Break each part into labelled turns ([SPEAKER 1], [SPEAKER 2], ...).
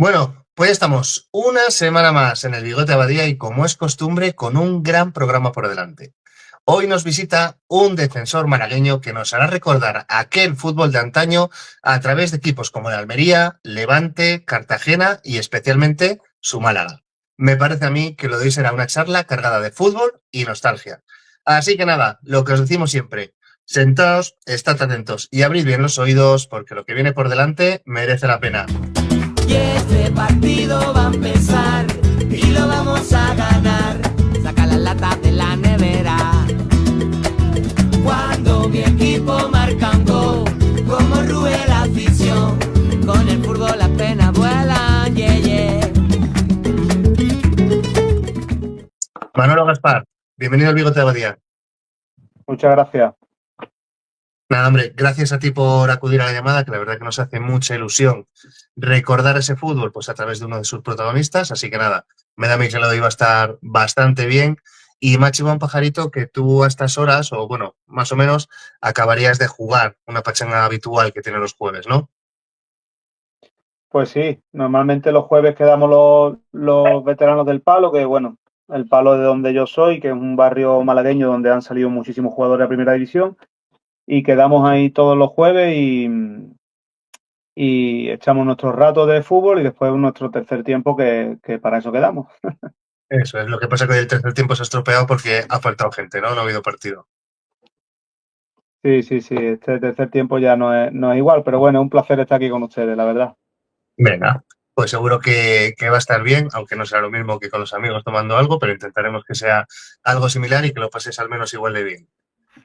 [SPEAKER 1] Bueno, pues ya estamos una semana más en el Bigote Abadía y como es costumbre, con un gran programa por delante. Hoy nos visita un defensor malagueño que nos hará recordar aquel fútbol de antaño a través de equipos como el Almería, Levante, Cartagena y especialmente su Málaga. Me parece a mí que lo de hoy será una charla cargada de fútbol y nostalgia. Así que nada, lo que os decimos siempre, sentaos, estad atentos y abrid bien los oídos porque lo que viene por delante merece la pena.
[SPEAKER 2] Y este partido va a empezar y lo vamos a ganar. Saca la lata de la nevera. Cuando mi equipo marca un gol, como rue la afición, con el fútbol las penas vuelan, yeah, yeah.
[SPEAKER 1] Manolo Gaspar, bienvenido al Bigote de Abadía.
[SPEAKER 3] Muchas gracias.
[SPEAKER 1] Nada, hombre, gracias a ti por acudir a la llamada, que la verdad que nos hace mucha ilusión recordar ese fútbol pues a través de uno de sus protagonistas, así que nada, me da a mí que lo de hoy va a estar bastante bien. Y Máximo un pajarito que tú a estas horas, o bueno, más o menos, acabarías de jugar una pachanga habitual que tiene los jueves, ¿no?
[SPEAKER 3] Pues sí, normalmente los jueves quedamos los veteranos del Palo, que bueno, el Palo de donde yo soy, que es un barrio malagueño donde han salido muchísimos jugadores a primera división, y quedamos ahí todos los jueves y echamos nuestros ratos de fútbol y después nuestro tercer tiempo que para eso quedamos.
[SPEAKER 1] Eso es, lo que pasa que hoy el tercer tiempo se ha estropeado porque ha faltado gente, ¿no? No ha habido partido.
[SPEAKER 3] Sí, este tercer tiempo ya no es igual, pero bueno, es un placer estar aquí con ustedes, la verdad.
[SPEAKER 1] Venga, pues seguro que va a estar bien, aunque no será lo mismo que con los amigos tomando algo, pero intentaremos que sea algo similar y que lo pases al menos igual de bien.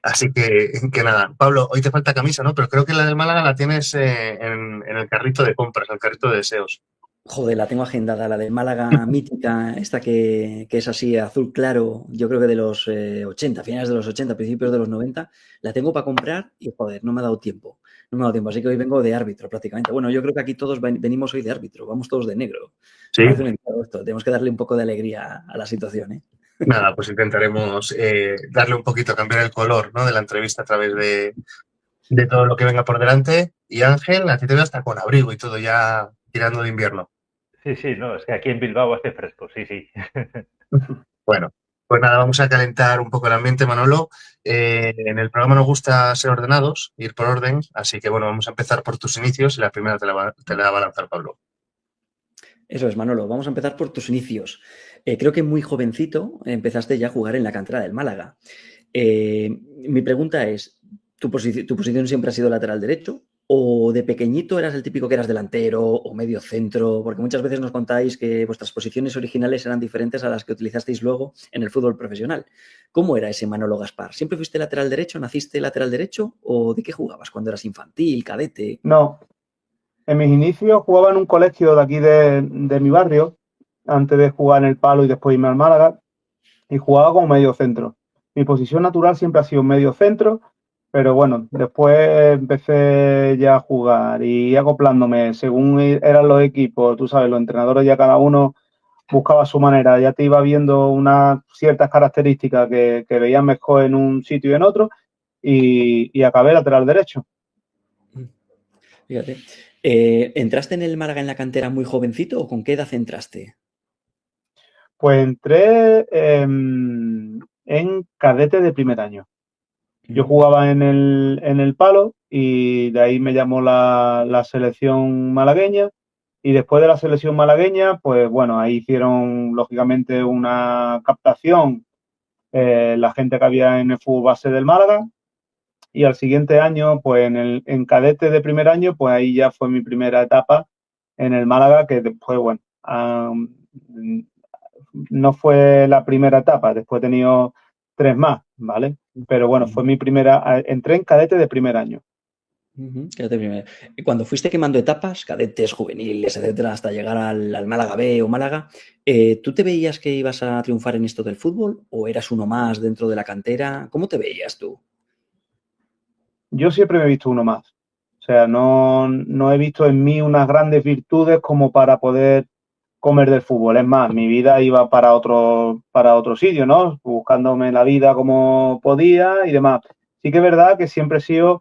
[SPEAKER 1] Así que nada, Pablo, hoy te falta camisa, ¿no? Pero creo que la del Málaga la tienes en el carrito de compras, el carrito de deseos.
[SPEAKER 4] Joder, la tengo agendada, la de Málaga mítica, esta que es así, azul claro, yo creo que de los 80, finales de los 80, principios de los 90, la tengo para comprar y joder, no me ha dado tiempo, no me ha dado tiempo, así que hoy vengo de árbitro prácticamente. Bueno, yo creo que aquí todos venimos hoy de árbitro, vamos todos de negro.
[SPEAKER 1] Sí.
[SPEAKER 4] Me parece un encargo esto, tenemos que darle un poco de alegría a la situación, ¿eh?
[SPEAKER 1] Nada, pues intentaremos darle un poquito, cambiar el color, ¿no? De la entrevista a través de todo lo que venga por delante. Y Ángel, a ti te veo hasta con abrigo y todo ya tirando de invierno.
[SPEAKER 5] Sí, no, es que aquí en Bilbao hace fresco, sí.
[SPEAKER 1] Bueno, pues nada, vamos a calentar un poco el ambiente, Manolo. En el programa nos gusta ser ordenados, ir por orden, así que bueno, vamos a empezar por tus inicios y la primera te la va a lanzar Pablo.
[SPEAKER 4] Eso es, Manolo, vamos a empezar por tus inicios. Creo que muy jovencito empezaste ya a jugar en la cantera del Málaga. Mi pregunta es, ¿tu posición siempre ha sido lateral derecho? ¿O de pequeñito eras el típico que eras delantero o medio centro? Porque muchas veces nos contáis que vuestras posiciones originales eran diferentes a las que utilizasteis luego en el fútbol profesional. ¿Cómo era ese Manolo Gaspar? ¿Siempre fuiste lateral derecho? ¿Naciste lateral derecho? ¿O de qué jugabas cuando eras infantil, cadete?
[SPEAKER 3] No, en mis inicios jugaba en un colegio de aquí de mi barrio, antes de jugar en el Palo y después irme al Málaga, y jugaba como medio centro. Mi posición natural siempre ha sido medio centro, pero bueno, después empecé ya a jugar y acoplándome según eran los equipos, tú sabes, los entrenadores ya cada uno buscaba su manera, ya te iba viendo unas ciertas características que veías mejor en un sitio y en otro, y acabé lateral derecho.
[SPEAKER 4] Fíjate. ¿Entraste en el Málaga en la cantera muy jovencito o con qué edad entraste?
[SPEAKER 3] Pues entré en cadete de primer año. Yo jugaba en el Palo y de ahí me llamó la selección malagueña, y después de la selección malagueña, pues bueno, ahí hicieron lógicamente una captación, la gente que había en el fútbol base del Málaga, y al siguiente año, pues en cadete de primer año, pues ahí ya fue mi primera etapa en el Málaga, que después, bueno, no fue la primera etapa, después he tenido 3 más, ¿vale? Pero bueno, fue mi primera, entré en cadete de primer año.
[SPEAKER 4] Cadete primero. Cuando fuiste quemando etapas, cadetes, juveniles, etcétera, hasta llegar al Málaga B o Málaga, ¿tú te veías que ibas a triunfar en esto del fútbol o eras uno más dentro de la cantera? ¿Cómo te veías tú?
[SPEAKER 3] Yo siempre me he visto uno más. O sea, no he visto en mí unas grandes virtudes como para poder comer del fútbol. Es más, mi vida iba para otro sitio, ¿no? Buscándome la vida como podía y demás. Sí que es verdad que siempre he sido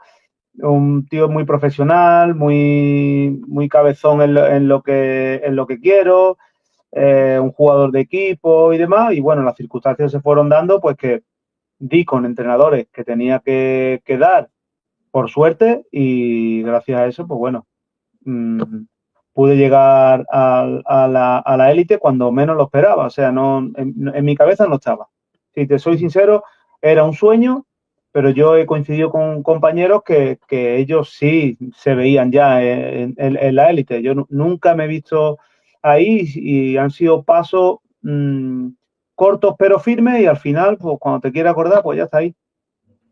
[SPEAKER 3] un tío muy profesional, muy cabezón en lo que quiero, un jugador de equipo y demás. Y bueno, las circunstancias se fueron dando, pues que di con entrenadores que tenía que dar por suerte y gracias a eso, pues bueno, pude llegar a la élite cuando menos lo esperaba. O sea, no, en mi cabeza no estaba. Si te soy sincero, era un sueño, pero yo he coincidido con compañeros que ellos sí se veían ya en la élite. Yo nunca me he visto ahí y han sido pasos cortos pero firmes y al final, pues cuando te quieres acordar, pues ya está ahí.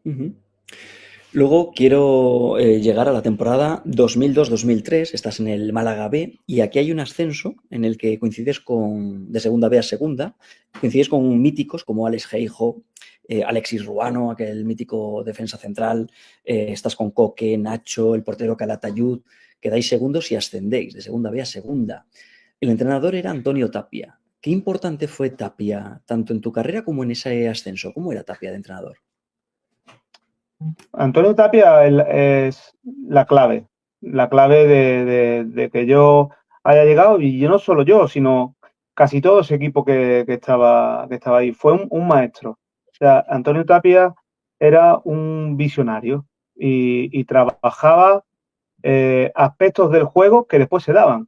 [SPEAKER 4] Ujú. Luego quiero llegar a la temporada 2002-2003, estás en el Málaga B y aquí hay un ascenso en el que coincides de segunda B a segunda, coincides con míticos como Alex Geijo, Alexis Ruano, aquel mítico defensa central, estás con Coque, Nacho, el portero Calatayud, quedáis segundos y ascendéis de segunda B a segunda. El entrenador era Antonio Tapia. ¿Qué importante fue Tapia tanto en tu carrera como en ese ascenso? ¿Cómo era Tapia de entrenador?
[SPEAKER 3] Antonio Tapia es la clave de que yo haya llegado, y no solo yo, sino casi todo ese equipo que estaba ahí. Fue un maestro. O sea, Antonio Tapia era un visionario y trabajaba aspectos del juego que después se daban.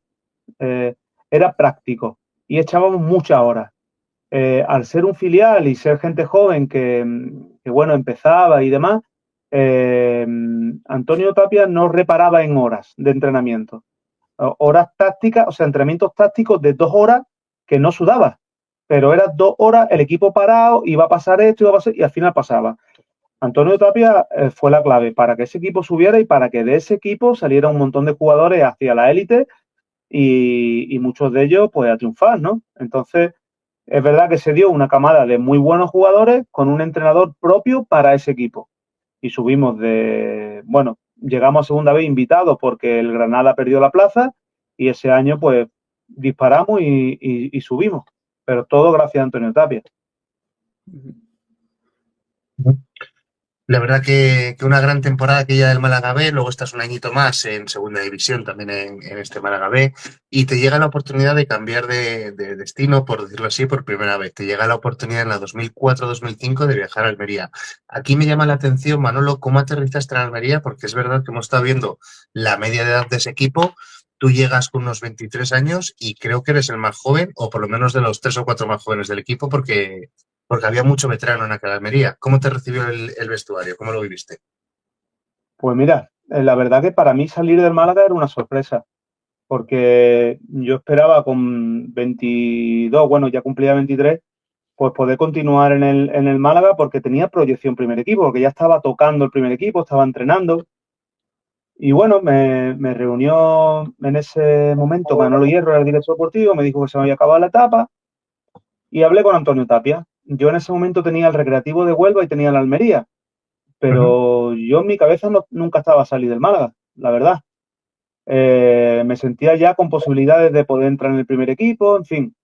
[SPEAKER 3] Era práctico y echábamos muchas horas. Al ser un filial y ser gente joven que bueno, empezaba y demás, Antonio Tapia no reparaba en horas de entrenamiento. Horas tácticas, o sea, entrenamientos tácticos de 2 horas que no sudaba, pero eran 2 horas, el equipo parado, iba a pasar esto, iba a pasar, y al final pasaba. Antonio Tapia fue la clave para que ese equipo subiera y para que de ese equipo saliera un montón de jugadores hacia la élite y muchos de ellos pues a triunfar, ¿no? Entonces, es verdad que se dio una camada de muy buenos jugadores con un entrenador propio para ese equipo. Y subimos bueno, llegamos a segunda vez invitados porque el Granada perdió la plaza y ese año pues disparamos y subimos. Pero todo gracias a Antonio Tapia.
[SPEAKER 1] La verdad que una gran temporada aquella del Málaga B, luego estás un añito más en segunda división, también en este Málaga B, y te llega la oportunidad de cambiar de destino, por decirlo así, por primera vez. Te llega la oportunidad en la 2004-2005 de viajar a Almería. Aquí me llama la atención, Manolo, cómo aterrizaste en Almería, porque es verdad que hemos estado viendo la media de edad de ese equipo. Tú llegas con unos 23 años y creo que eres el más joven, o por lo menos de los 3 o 4 más jóvenes del equipo, porque había mucho veterano en aquella Almería. ¿Cómo te recibió el vestuario? ¿Cómo lo viviste?
[SPEAKER 3] Pues mira, la verdad que para mí salir del Málaga era una sorpresa, porque yo esperaba con 22, bueno, ya cumplía 23, pues poder continuar en el Málaga porque tenía proyección primer equipo, porque ya estaba tocando el primer equipo, estaba entrenando. Y bueno, me reunió en ese momento Manolo Hierro, era el director deportivo, me dijo que se me había acabado la etapa y hablé con Antonio Tapia. Yo en ese momento tenía el Recreativo de Huelva y tenía la Almería, pero yo en mi cabeza nunca estaba a salir del Málaga, la verdad. Me sentía ya con posibilidades de poder entrar en el primer equipo, en fin,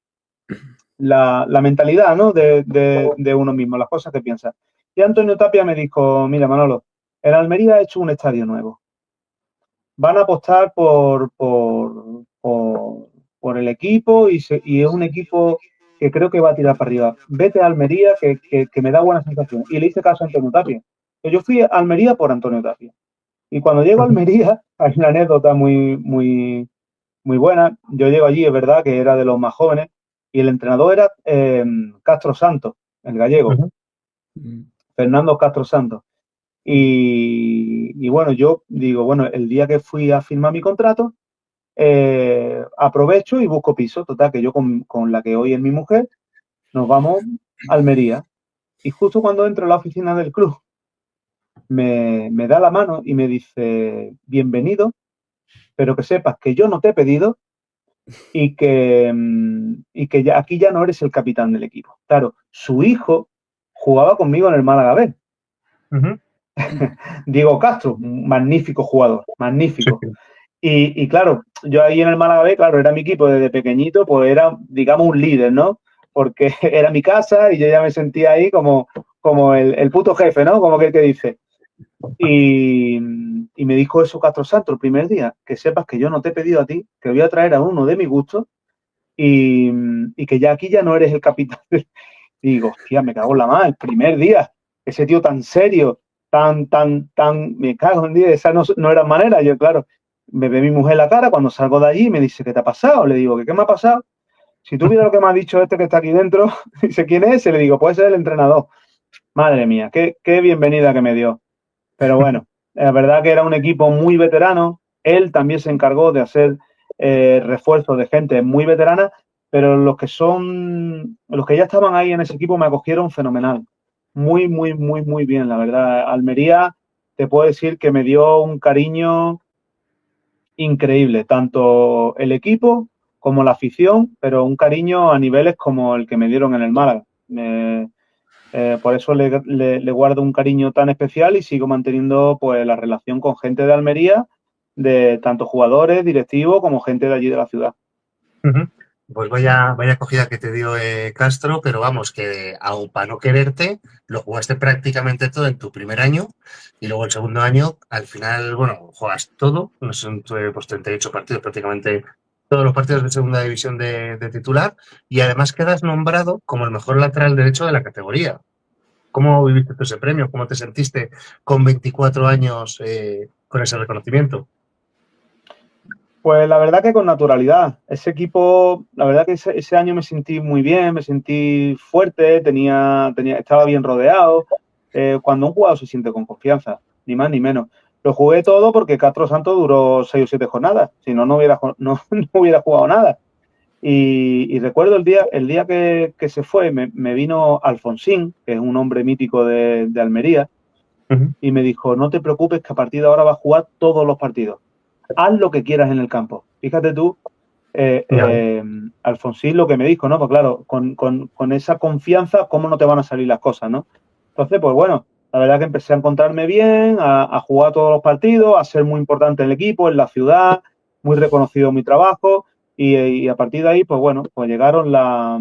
[SPEAKER 3] la mentalidad, ¿no? de uno mismo, las cosas que piensa. Y Antonio Tapia me dijo, mira Manolo, el Almería ha hecho un estadio nuevo. Van a apostar por el equipo y es un equipo que creo que va a tirar para arriba. Vete a Almería, que me da buena sensación. Y le hice caso a Antonio Tapia. Yo fui a Almería por Antonio Tapia. Y cuando llego a Almería, hay una anécdota muy, muy, muy buena. Yo llego allí, es verdad que era de los más jóvenes, y el entrenador era Castro Santos, el gallego. Fernando Castro Santos. Y bueno, yo digo, bueno, el día que fui a firmar mi contrato, aprovecho y busco piso. Total, que yo con la que hoy es mi mujer, nos vamos a Almería. Y justo cuando entro en la oficina del club, me da la mano y me dice, bienvenido, pero que sepas que yo no te he pedido y que ya, aquí ya no eres el capitán del equipo. Claro, su hijo jugaba conmigo en el Málaga B. Diego Castro, un magnífico jugador, magnífico. Y claro, yo ahí en el Málaga B, claro, era mi equipo desde pequeñito, pues era, digamos, un líder, ¿no? Porque era mi casa y yo ya me sentía ahí como el puto jefe, ¿no? Como que dice. Y me dijo eso Castro Santos el primer día, que sepas que yo no te he pedido a ti, que voy a traer a uno de mi gusto y que ya aquí ya no eres el capitán. Y digo, hostia, me cago en la madre, el primer día, ese tío tan serio, me cago en día, esa no era manera. Yo, claro, me ve mi mujer la cara cuando salgo de allí y me dice, ¿qué te ha pasado? Le digo, ¿qué me ha pasado? Si tú vieras lo que me ha dicho este que está aquí dentro, dice, ¿quién es? Y le digo, puede ser el entrenador. Madre mía, qué bienvenida que me dio. Pero bueno, la verdad que era un equipo muy veterano. Él también se encargó de hacer refuerzos de gente muy veterana, pero los que ya estaban ahí en ese equipo me acogieron fenomenal. Muy, muy, muy, muy bien, la verdad. Almería, te puedo decir que me dio un cariño increíble, tanto el equipo como la afición, pero un cariño a niveles como el que me dieron en el Málaga. Por eso le guardo un cariño tan especial y sigo manteniendo pues la relación con gente de Almería, de tanto jugadores, directivos, como gente de allí de la ciudad.
[SPEAKER 1] Pues vaya acogida que te dio Castro, pero vamos, que aun para no quererte, lo jugaste prácticamente todo en tu primer año y luego el segundo año, al final, bueno, juegas todo, no sé, pues 38 partidos, prácticamente todos los partidos de segunda división de titular y además quedas nombrado como el mejor lateral derecho de la categoría. ¿Cómo viviste tú ese premio? ¿Cómo te sentiste con 24 años con ese reconocimiento?
[SPEAKER 3] Pues la verdad que con naturalidad. Ese equipo, la verdad que ese año me sentí muy bien, me sentí fuerte, estaba bien rodeado. Cuando un jugador se siente con confianza, ni más ni menos. Lo jugué todo porque Castro Santos duró 6 o 7 jornadas, si no, no no hubiera jugado nada. Y recuerdo el día que se fue, me vino Alfonsín, que es un hombre mítico de Almería, y me dijo, no te preocupes que a partir de ahora vas a jugar todos los partidos. Haz lo que quieras en el campo. Fíjate tú, Alfonsín lo que me dijo, ¿no? Pues claro, con esa confianza, ¿cómo no te van a salir las cosas, no? Entonces, pues bueno, la verdad que empecé a encontrarme bien, a jugar todos los partidos, a ser muy importante en el equipo, en la ciudad, muy reconocido mi trabajo. Y a partir de ahí, pues bueno, pues llegaron las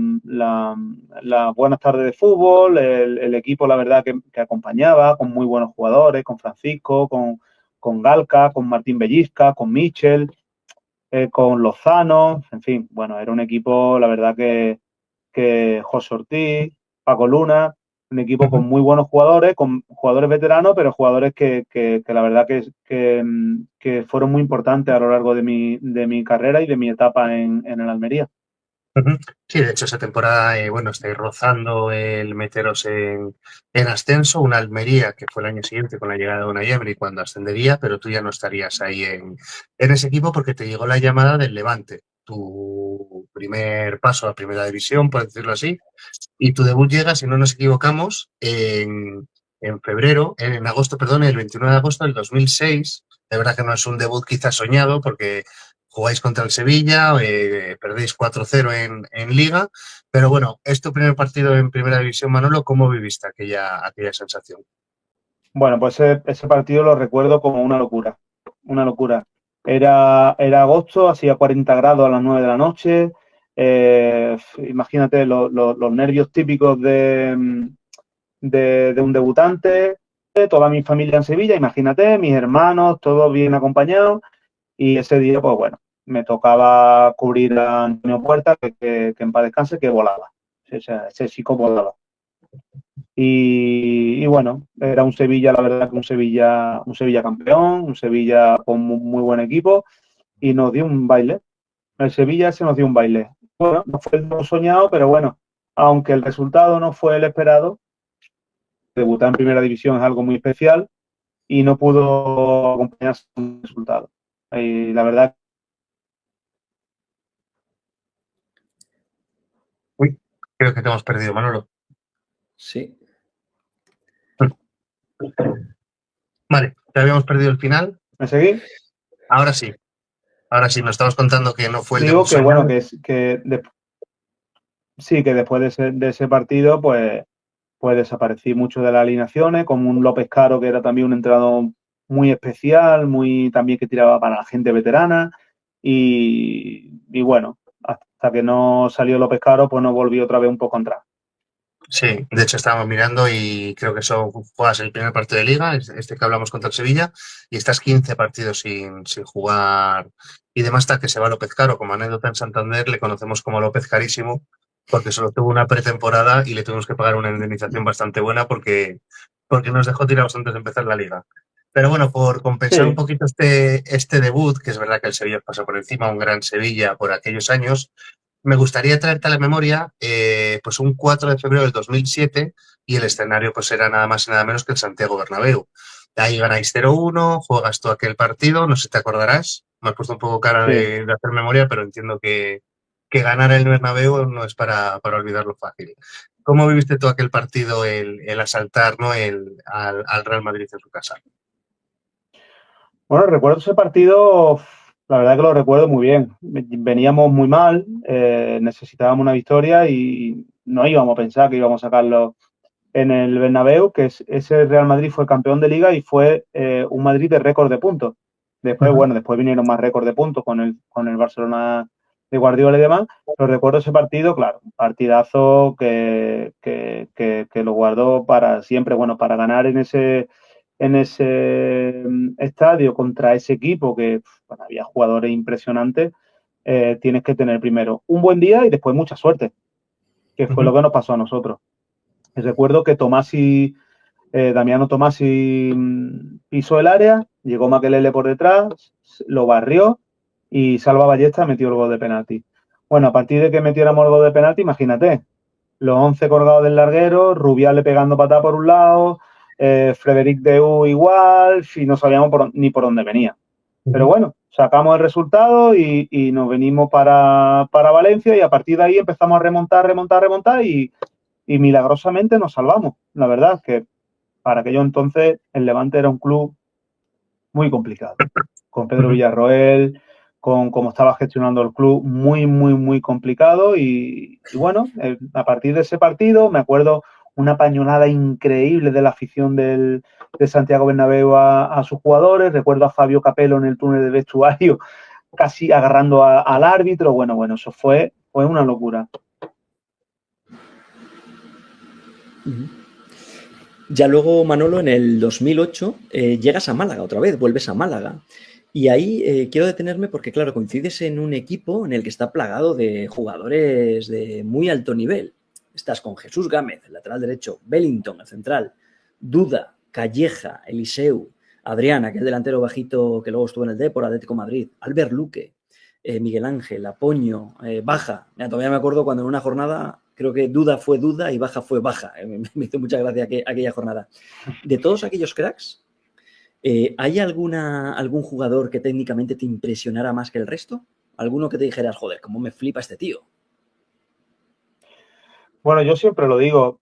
[SPEAKER 3] buenas tardes de fútbol, el equipo, la verdad, que acompañaba, con muy buenos jugadores, con Francisco, con Galca, con Martín Bellisca, con Michel, con Lozano, en fin, bueno, era un equipo, la verdad que José Ortiz, Paco Luna, un equipo con muy buenos jugadores, con jugadores veteranos, pero jugadores que la verdad que fueron muy importantes a lo largo de mi carrera y de mi etapa en el Almería.
[SPEAKER 1] Sí, de hecho, esa temporada, bueno, estáis rozando el meteros en ascenso, una Almería que fue el año siguiente con la llegada de Unai Emery cuando ascendería, pero tú ya no estarías ahí en ese equipo porque te llegó la llamada del Levante, tu primer paso a Primera División, por decirlo así, y tu debut llega, si no nos equivocamos, en febrero, en agosto, perdón, el 29 de agosto del 2006. De verdad que no es un debut quizás soñado porque jugáis contra el Sevilla, perdéis 4-0 en Liga, pero bueno, es tu primer partido en Primera División, Manolo. ¿Cómo viviste aquella sensación?
[SPEAKER 3] Bueno, pues ese partido lo recuerdo como una locura, una locura. Era agosto, hacía 40 grados a las 9 de la noche. Imagínate los nervios típicos de un debutante. Toda mi familia en Sevilla, imagínate, mis hermanos, todos bien acompañados. Y ese día, pues bueno, me tocaba cubrir a Antonio Puerta, que en paz descanse, que volaba. Ese chico volaba. Y bueno, era un Sevilla, la verdad que un Sevilla campeón, un Sevilla con muy buen equipo y nos dio un baile. El Sevilla se nos dio un baile. Bueno, no fue el soñado, pero bueno, aunque el resultado no fue el esperado, debutar en Primera División es algo muy especial y no pudo acompañarse con el resultado. Y la verdad.
[SPEAKER 1] Uy, creo que te hemos perdido, Manolo.
[SPEAKER 4] Sí.
[SPEAKER 1] Vale, te habíamos perdido el final.
[SPEAKER 3] ¿Me seguí?
[SPEAKER 1] Ahora sí, nos estabas contando que no fue el
[SPEAKER 3] Digo
[SPEAKER 1] debut
[SPEAKER 3] que bueno,
[SPEAKER 1] soñado.
[SPEAKER 3] sí, que después de ese partido, pues desaparecí mucho de las alineaciones, como un López Caro, que era también un entrenador muy especial, muy también que tiraba para la gente veterana. Y bueno, hasta que no salió López Caro, pues no volví otra vez un poco atrás.
[SPEAKER 1] Sí, de hecho estábamos mirando y creo que eso juegas el primer partido de liga, este que hablamos contra el Sevilla, y estás 15 partidos sin jugar. Y demás está que se va López Caro. Como anécdota en Santander le conocemos como López Carísimo, porque solo tuvo una pretemporada y le tuvimos que pagar una indemnización bastante buena porque nos dejó tirados antes de empezar la liga. Pero bueno, por compensar un
[SPEAKER 3] Sí,
[SPEAKER 1] poquito este debut, que es verdad que el Sevilla pasó por encima, un gran Sevilla por aquellos años, me gustaría traerte a la memoria pues un 4 de febrero del 2007 y el escenario pues era nada más y nada menos que el Santiago Bernabéu. Ahí ganáis 0-1, juegas tú aquel partido, no sé si te acordarás, me has puesto un poco cara
[SPEAKER 3] sí.
[SPEAKER 1] de hacer memoria, pero entiendo que ganar el Bernabéu no es para olvidarlo fácil. ¿Cómo viviste tú aquel partido, el asaltar, ¿no? al Real Madrid en su casa?
[SPEAKER 3] Bueno, recuerdo ese partido, la verdad que lo recuerdo muy bien. Veníamos muy mal, necesitábamos una victoria y no íbamos a pensar que íbamos a sacarlo en el Bernabéu, ese Real Madrid fue campeón de liga y fue un Madrid de récord de puntos. Después,
[SPEAKER 1] Ujú.
[SPEAKER 3] bueno, después vinieron más récords de puntos con el Barcelona de Guardiola y demás, pero recuerdo ese partido, claro, un partidazo que lo guardó para siempre, bueno, para ganar en ese estadio contra ese equipo que bueno, había jugadores impresionantes, tienes que tener primero un buen día y después mucha suerte, que fue
[SPEAKER 1] Ujú.
[SPEAKER 3] lo que nos pasó a nosotros. Y recuerdo que Damiano Tomasi pisó el área, llegó Makelele por detrás, lo barrió y Salva Ballesta metió el gol de penalti. Bueno, a partir de que metiéramos el gol de penalti, imagínate, los 11 colgados del larguero, Rubiales pegando patada por un lado, Frederic Deu igual, y no sabíamos ni por dónde venía. Pero
[SPEAKER 1] Ujú.
[SPEAKER 3] bueno, sacamos el resultado y nos venimos para Valencia y a partir de ahí empezamos a remontar y milagrosamente nos salvamos. La verdad es que para aquello entonces el Levante era un club muy complicado, con Pedro
[SPEAKER 1] Ujú.
[SPEAKER 3] Villarroel, con cómo estaba gestionando el club, muy, muy, muy complicado. Y bueno, a partir de ese partido me acuerdo una pañolada increíble de la afición de Santiago Bernabéu a sus jugadores. Recuerdo a Fabio Capello en el túnel de vestuario casi agarrando al árbitro. Bueno, eso fue una locura.
[SPEAKER 4] Ya luego, Manolo, en el 2008 llegas a Málaga otra vez, vuelves a Málaga. Y ahí quiero detenerme porque, claro, coincides en un equipo en el que está plagado de jugadores de muy alto nivel. Estás con Jesús Gámez, el lateral derecho, Bellington, el central, Duda, Calleja, Eliseu, Adrián, aquel delantero bajito que luego estuvo en el Depor, Atlético de Madrid, Albert Luque, Miguel Ángel, Apoño, Baja. Mira, todavía me acuerdo cuando en una jornada creo que Duda fue Duda y Baja fue Baja. Me hizo mucha gracia aquella jornada. De todos aquellos cracks, ¿hay algún jugador que técnicamente te impresionara más que el resto? ¿Alguno que te dijeras, joder, cómo me flipa este tío?
[SPEAKER 3] Bueno, yo siempre lo digo,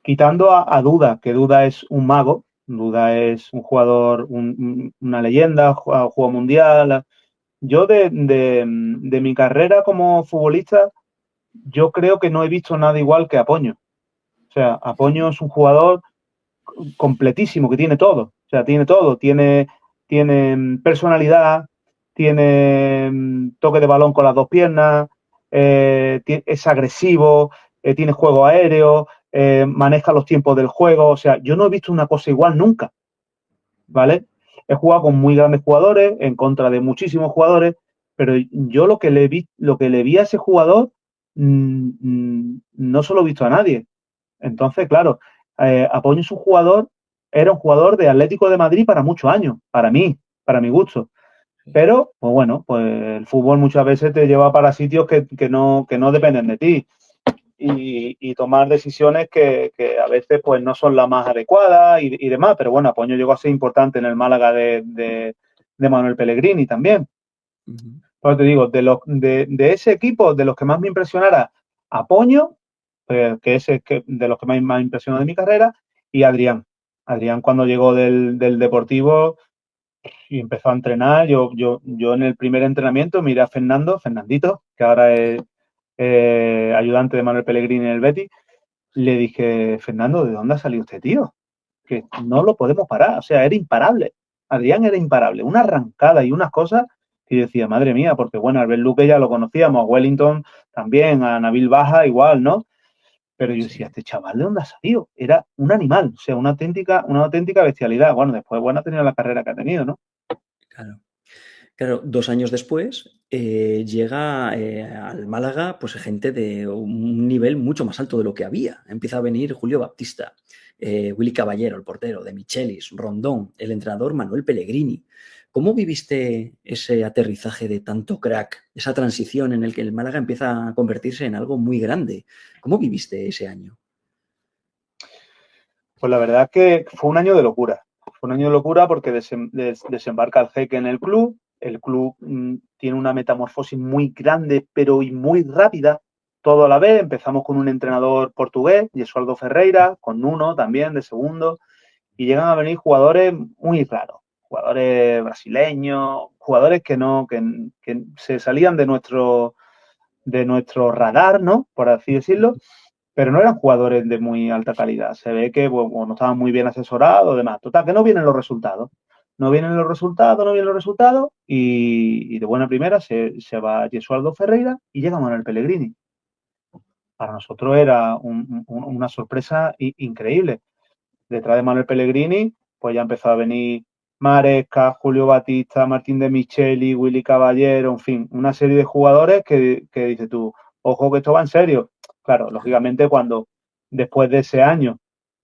[SPEAKER 3] quitando a Duda, que Duda es un mago, Duda es un jugador, una leyenda, ha jugado mundial. Yo de mi carrera como futbolista, yo creo que no he visto nada igual que Apoño. O sea, Apoño es un jugador completísimo, que tiene todo. O sea, tiene todo. Tiene personalidad, tiene toque de balón con las dos piernas, es agresivo, tiene juego aéreo, maneja los tiempos del juego. O sea, yo no he visto una cosa igual nunca, ¿vale? He jugado con muy grandes jugadores, en contra de muchísimos jugadores, pero yo lo que le vi a ese jugador no se lo he visto a nadie. Entonces, claro, Apoño es era un jugador de Atlético de Madrid para muchos años, para mí, para mi gusto. Pero, pues bueno, pues el fútbol muchas veces te lleva para sitios que no dependen de ti y tomar decisiones que a veces pues no son las más adecuadas y demás. Pero bueno, Apoño llegó a ser importante en el Málaga de Manuel Pellegrini también. Pues te digo, de ese equipo, de los que más me impresionara, Apoño, que es de los que más impresionó de mi carrera, y Adrián. Adrián cuando llegó del Deportivo y empezó a entrenar, yo en el primer entrenamiento miré a Fernandito, que ahora es ayudante de Manuel Pellegrini en el Betis, le dije, Fernando, ¿de dónde ha salido este tío? Que no lo podemos parar, o sea, era imparable. Adrián era imparable, una arrancada y unas cosas que yo decía, madre mía, porque bueno, Albert Luque ya lo conocíamos, a Wellington también, a Nabil Baja igual, ¿no? Pero yo
[SPEAKER 4] Sí,
[SPEAKER 3] decía, este chaval, ¿de dónde ha salido? Era un animal, o sea, una auténtica bestialidad. Bueno, después, bueno, ha tenido la carrera que ha tenido, ¿no?
[SPEAKER 4] claro. Claro, 2 años después llega al Málaga pues gente de un nivel mucho más alto de lo que había. Empieza a venir Julio Baptista, Willy Caballero, el portero, de Michelis, Rondón, el entrenador Manuel Pellegrini. ¿Cómo viviste ese aterrizaje de tanto crack, esa transición en el que el Málaga empieza a convertirse en algo muy grande? ¿Cómo viviste ese año?
[SPEAKER 3] Pues la verdad es que fue un año de locura. Fue un año de locura porque desembarca el Jeque en el club. El club tiene una metamorfosis muy grande, pero y muy rápida, todo a la vez. Empezamos con un entrenador portugués, Gesualdo Ferreira, con Nuno también de segundo, y llegan a venir jugadores muy raros, jugadores brasileños, jugadores que se salían de nuestro radar, ¿no? Por así decirlo, pero no eran jugadores de muy alta calidad. Se ve que bueno, no estaban muy bien asesorados, demás. Total, que no vienen los resultados. No vienen los resultados, no vienen los resultados, y de buena primera se va Gesualdo Ferreira y llega Manuel Pellegrini. Para nosotros era una sorpresa increíble. Detrás de Manuel Pellegrini, pues ya empezó a venir Maresca, Julio Batista, Martín de Micheli, Willy Caballero, en fin, una serie de jugadores que dices tú, ojo que esto va en serio. Claro, lógicamente cuando después de ese año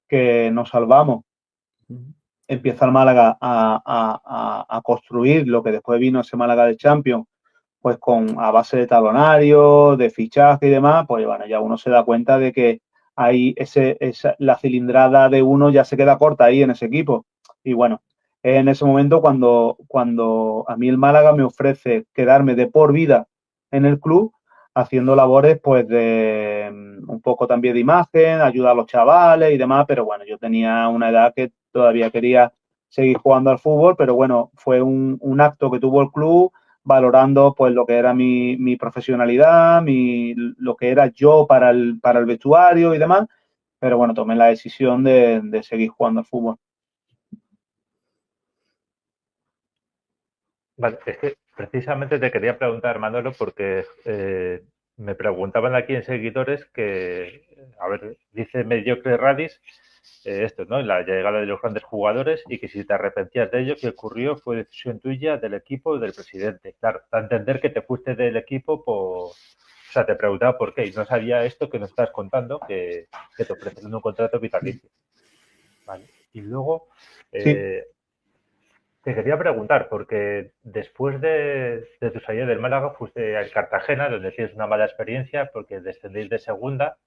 [SPEAKER 3] que nos salvamos, empieza el Málaga a construir lo que después vino ese Málaga de Champions, pues a base de talonario, de fichaje y demás, pues bueno, ya uno se da cuenta de que ahí la cilindrada de uno ya se queda corta ahí en ese equipo. Y bueno, en ese momento cuando a mí el Málaga me ofrece quedarme de por vida en el club, haciendo labores pues de un poco también de imagen, ayudar a los chavales y demás, pero bueno, yo tenía una edad que todavía quería seguir jugando al fútbol, pero bueno, fue un acto que tuvo el club valorando pues lo que era mi profesionalidad, lo que era yo para el vestuario y demás, pero bueno, tomé la decisión de seguir jugando al fútbol.
[SPEAKER 5] Vale, es que precisamente te quería preguntar, Manolo, porque me preguntaban aquí en seguidores que, a ver, dice Mediocre Radis, esto, ¿no? La llegada de los grandes jugadores y que si te arrepentías de ello, que ocurrió fue decisión tuya, del equipo y del presidente. Claro, da a entender que te fuiste del equipo por... O sea, te preguntaba por qué y no sabía esto que nos estás contando, que te ofrecen un contrato vitalicio. Vale. Y luego,
[SPEAKER 3] Sí,
[SPEAKER 5] te quería preguntar, porque después de tu salida del Málaga fuiste al Cartagena, donde tienes una mala experiencia porque descendéis de segunda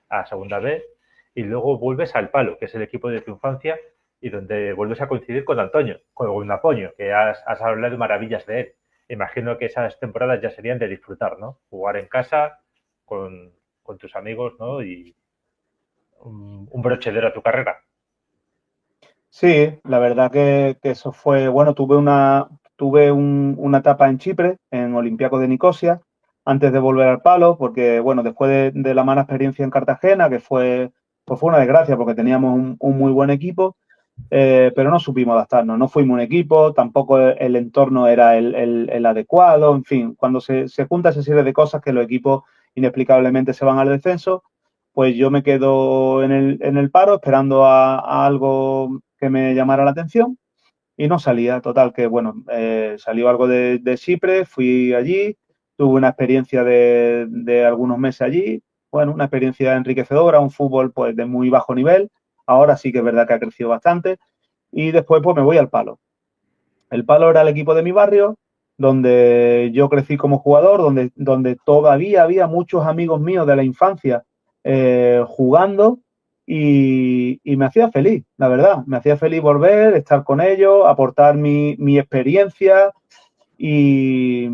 [SPEAKER 5] a segunda B, y luego vuelves al Palo, que es el equipo de tu infancia, y donde vuelves a coincidir con Antonio, con Apoño, que has hablado maravillas de él. Imagino que esas temporadas ya serían de disfrutar, ¿no? Jugar en casa con tus amigos, ¿no? Y un broche de oro a tu carrera.
[SPEAKER 3] sí, la verdad que eso fue, bueno, tuve una etapa en Chipre, en Olympiacos de Nicosia, antes de volver al Palo, porque bueno, después de la mala experiencia en Cartagena, pues fue una desgracia porque teníamos un muy buen equipo, pero no supimos adaptarnos, no fuimos un equipo, tampoco el entorno era el adecuado, en fin, cuando se junta esa serie de cosas que los equipos inexplicablemente se van al descenso, pues yo me quedo en el paro esperando a algo que me llamara la atención y no salía. Total, que bueno, salió algo de Chipre, fui allí, tuve una experiencia de algunos meses allí, bueno, una experiencia enriquecedora, un fútbol pues de muy bajo nivel, ahora sí que es verdad que ha crecido bastante, y después pues me voy al Palo. El Palo era el equipo de mi barrio, donde yo crecí como jugador, donde todavía había muchos amigos míos de la infancia jugando y me hacía feliz, la verdad. Me hacía feliz volver, estar con ellos, aportar mi experiencia y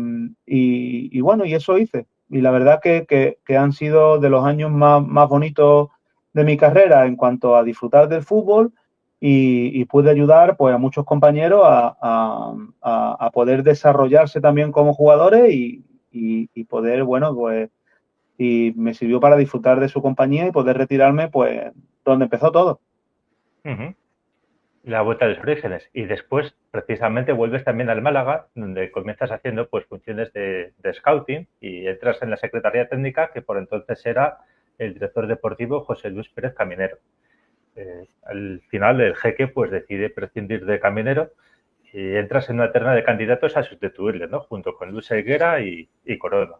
[SPEAKER 3] bueno, y eso hice. Y la verdad que han sido de los años más bonitos de mi carrera en cuanto a disfrutar del fútbol y pude ayudar pues, a muchos compañeros a poder desarrollarse también como jugadores y poder, bueno, pues, y me sirvió para disfrutar de su compañía y poder retirarme, pues, donde empezó todo.
[SPEAKER 5] Uh-huh. La vuelta de los orígenes. Y después, precisamente, vuelves también al Málaga, donde comienzas haciendo pues funciones de scouting y entras en la Secretaría Técnica, que por entonces era el director deportivo José Luis Pérez Caminero. Al final el Jeque pues decide prescindir de Caminero y entras en una terna de candidatos a sustituirle, ¿no? Junto con Luis Helguera y Corona.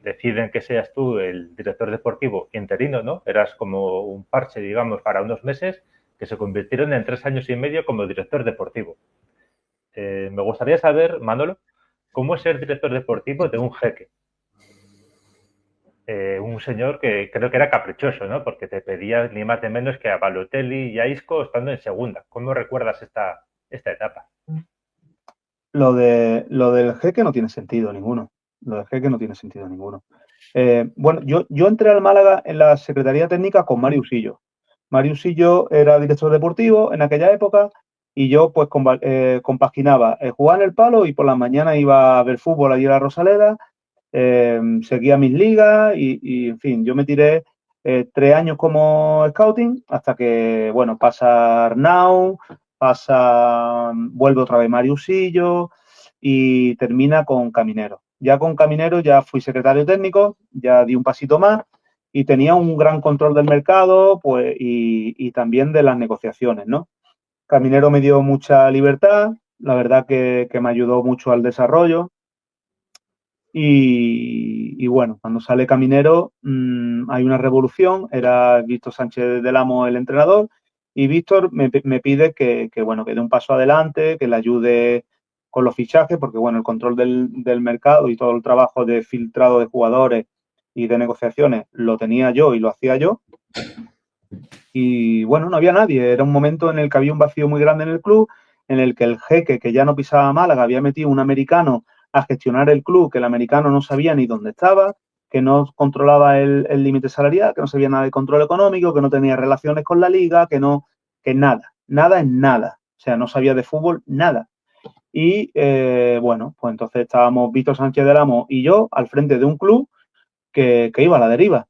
[SPEAKER 5] Deciden que seas tú el director deportivo interino, ¿no? Eras como un parche, digamos, para unos meses que se convirtieron en 3 años y medio como director deportivo. Me gustaría saber, Manolo, cómo es ser director deportivo de un Jeque. Un señor que creo que era caprichoso, ¿no? Porque te pedía ni más ni menos que a Balotelli y a Isco estando en segunda. ¿Cómo recuerdas esta etapa?
[SPEAKER 3] Lo del Jeque no tiene sentido ninguno. Lo del Jeque no tiene sentido ninguno. Bueno, yo entré al Málaga en la Secretaría Técnica con Mario Usillo. Mario Usillo era director deportivo en aquella época y yo pues compaginaba jugar en el Palo y por las mañanas iba a ver fútbol allí a la Rosaleda, seguía mis ligas y en fin, yo me tiré 3 años como scouting hasta que, bueno, pasa Arnau, vuelve otra vez Mario Usillo y termina con Caminero. Ya con Caminero ya fui secretario técnico, ya di un pasito más y tenía un gran control del mercado pues, y también de las negociaciones, ¿no? Caminero me dio mucha libertad, la verdad que me ayudó mucho al desarrollo y bueno, cuando sale Caminero hay una revolución, era Víctor Sánchez del Amo el entrenador y Víctor me pide que bueno, que dé un paso adelante, que le ayude con los fichajes, porque bueno, el control del mercado y todo el trabajo de filtrado de jugadores y de negociaciones lo tenía yo y lo hacía yo. Y bueno, no había nadie, era un momento en el que había un vacío muy grande en el club, en el que el Jeque, que ya no pisaba Málaga, había metido un americano a gestionar el club, que el americano no sabía ni dónde estaba, que no controlaba el límite salarial, que no sabía nada de control económico, que no tenía relaciones con la liga, que nada es nada. O sea, no sabía de fútbol nada. Y bueno, pues entonces estábamos Víctor Sánchez del Amo y yo al frente de un club que iba a la deriva.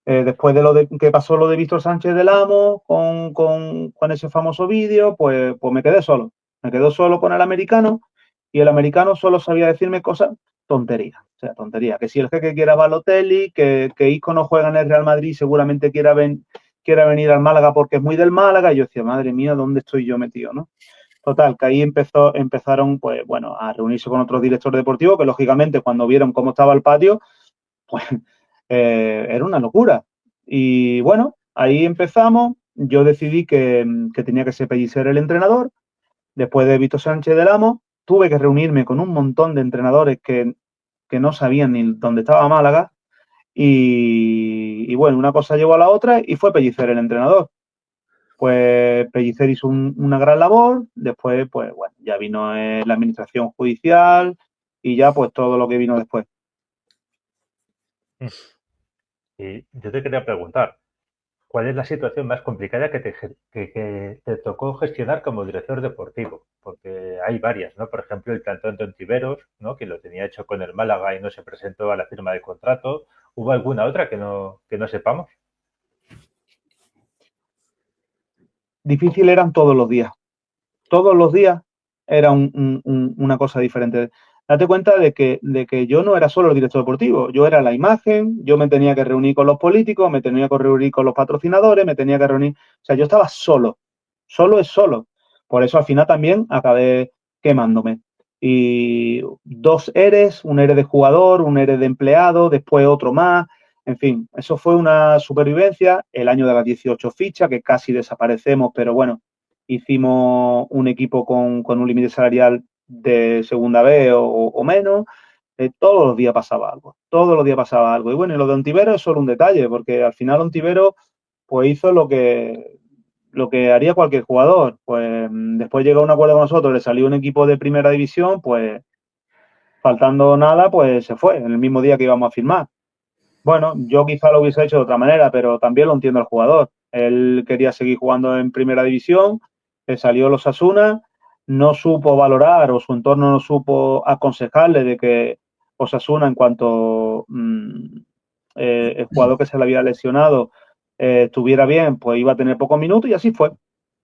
[SPEAKER 3] Después de que pasó lo de Víctor Sánchez del Amo con ese famoso vídeo, pues me quedé solo. Me quedé solo con el americano y el americano solo sabía decirme cosas tonterías. O sea, tonterías. Que si el Jeque quiera Balotelli, que Isco no juega en el Real Madrid, seguramente quiera venir al Málaga porque es muy del Málaga. Y yo decía, madre mía, ¿dónde estoy yo metido, no? Total, que ahí empezaron, pues bueno, a reunirse con otros directores deportivos que lógicamente cuando vieron cómo estaba el patio, pues era una locura. Y bueno, ahí empezamos. Yo decidí que tenía que ser Pellicer el entrenador. Después de Víctor Sánchez del Amo, tuve que reunirme con un montón de entrenadores que no sabían ni dónde estaba Málaga. Y bueno, una cosa llevó a la otra y fue Pellicer el entrenador. Pues Pellicer hizo una gran labor. Después, pues bueno, ya vino la administración judicial y ya pues todo lo que vino después.
[SPEAKER 5] Y yo te quería preguntar, ¿cuál es la situación más complicada que te tocó gestionar como director deportivo? Porque hay varias, ¿no? Por ejemplo, el plantón de Ontiveros, ¿no? Que lo tenía hecho con el Málaga y no se presentó a la firma de contrato. ¿Hubo alguna otra que no sepamos?
[SPEAKER 3] Difícil eran todos los días. Todos los días era una cosa diferente. Date cuenta de que yo no era solo el director deportivo, yo era la imagen, yo me tenía que reunir con los políticos, me tenía que reunir con los patrocinadores, me tenía que reunir... O sea, yo estaba solo. Solo es solo. Por eso al final también acabé quemándome. Y 2 ERES, un ERE de jugador, un ERE de empleado, después otro más. En fin, eso fue una supervivencia. El año de las 18 fichas, que casi desaparecemos, pero bueno, hicimos un equipo con un límite salarial de segunda B o menos. Todos los días pasaba algo. Todos los días pasaba algo. Y bueno, y lo de Ontiveros es solo un detalle, porque al final Ontiveros pues hizo lo que haría cualquier jugador. Pues después llegó a un acuerdo con nosotros, le salió un equipo de primera división, pues faltando nada, pues se fue, en el mismo día que íbamos a firmar. Bueno, yo quizá lo hubiese hecho de otra manera, pero también lo entiendo el jugador. Él quería seguir jugando en primera división, le salió los Osasuna, no supo valorar o su entorno no supo aconsejarle de que Osasuna, en cuanto el jugador que se le había lesionado estuviera bien, pues iba a tener pocos minutos y así fue.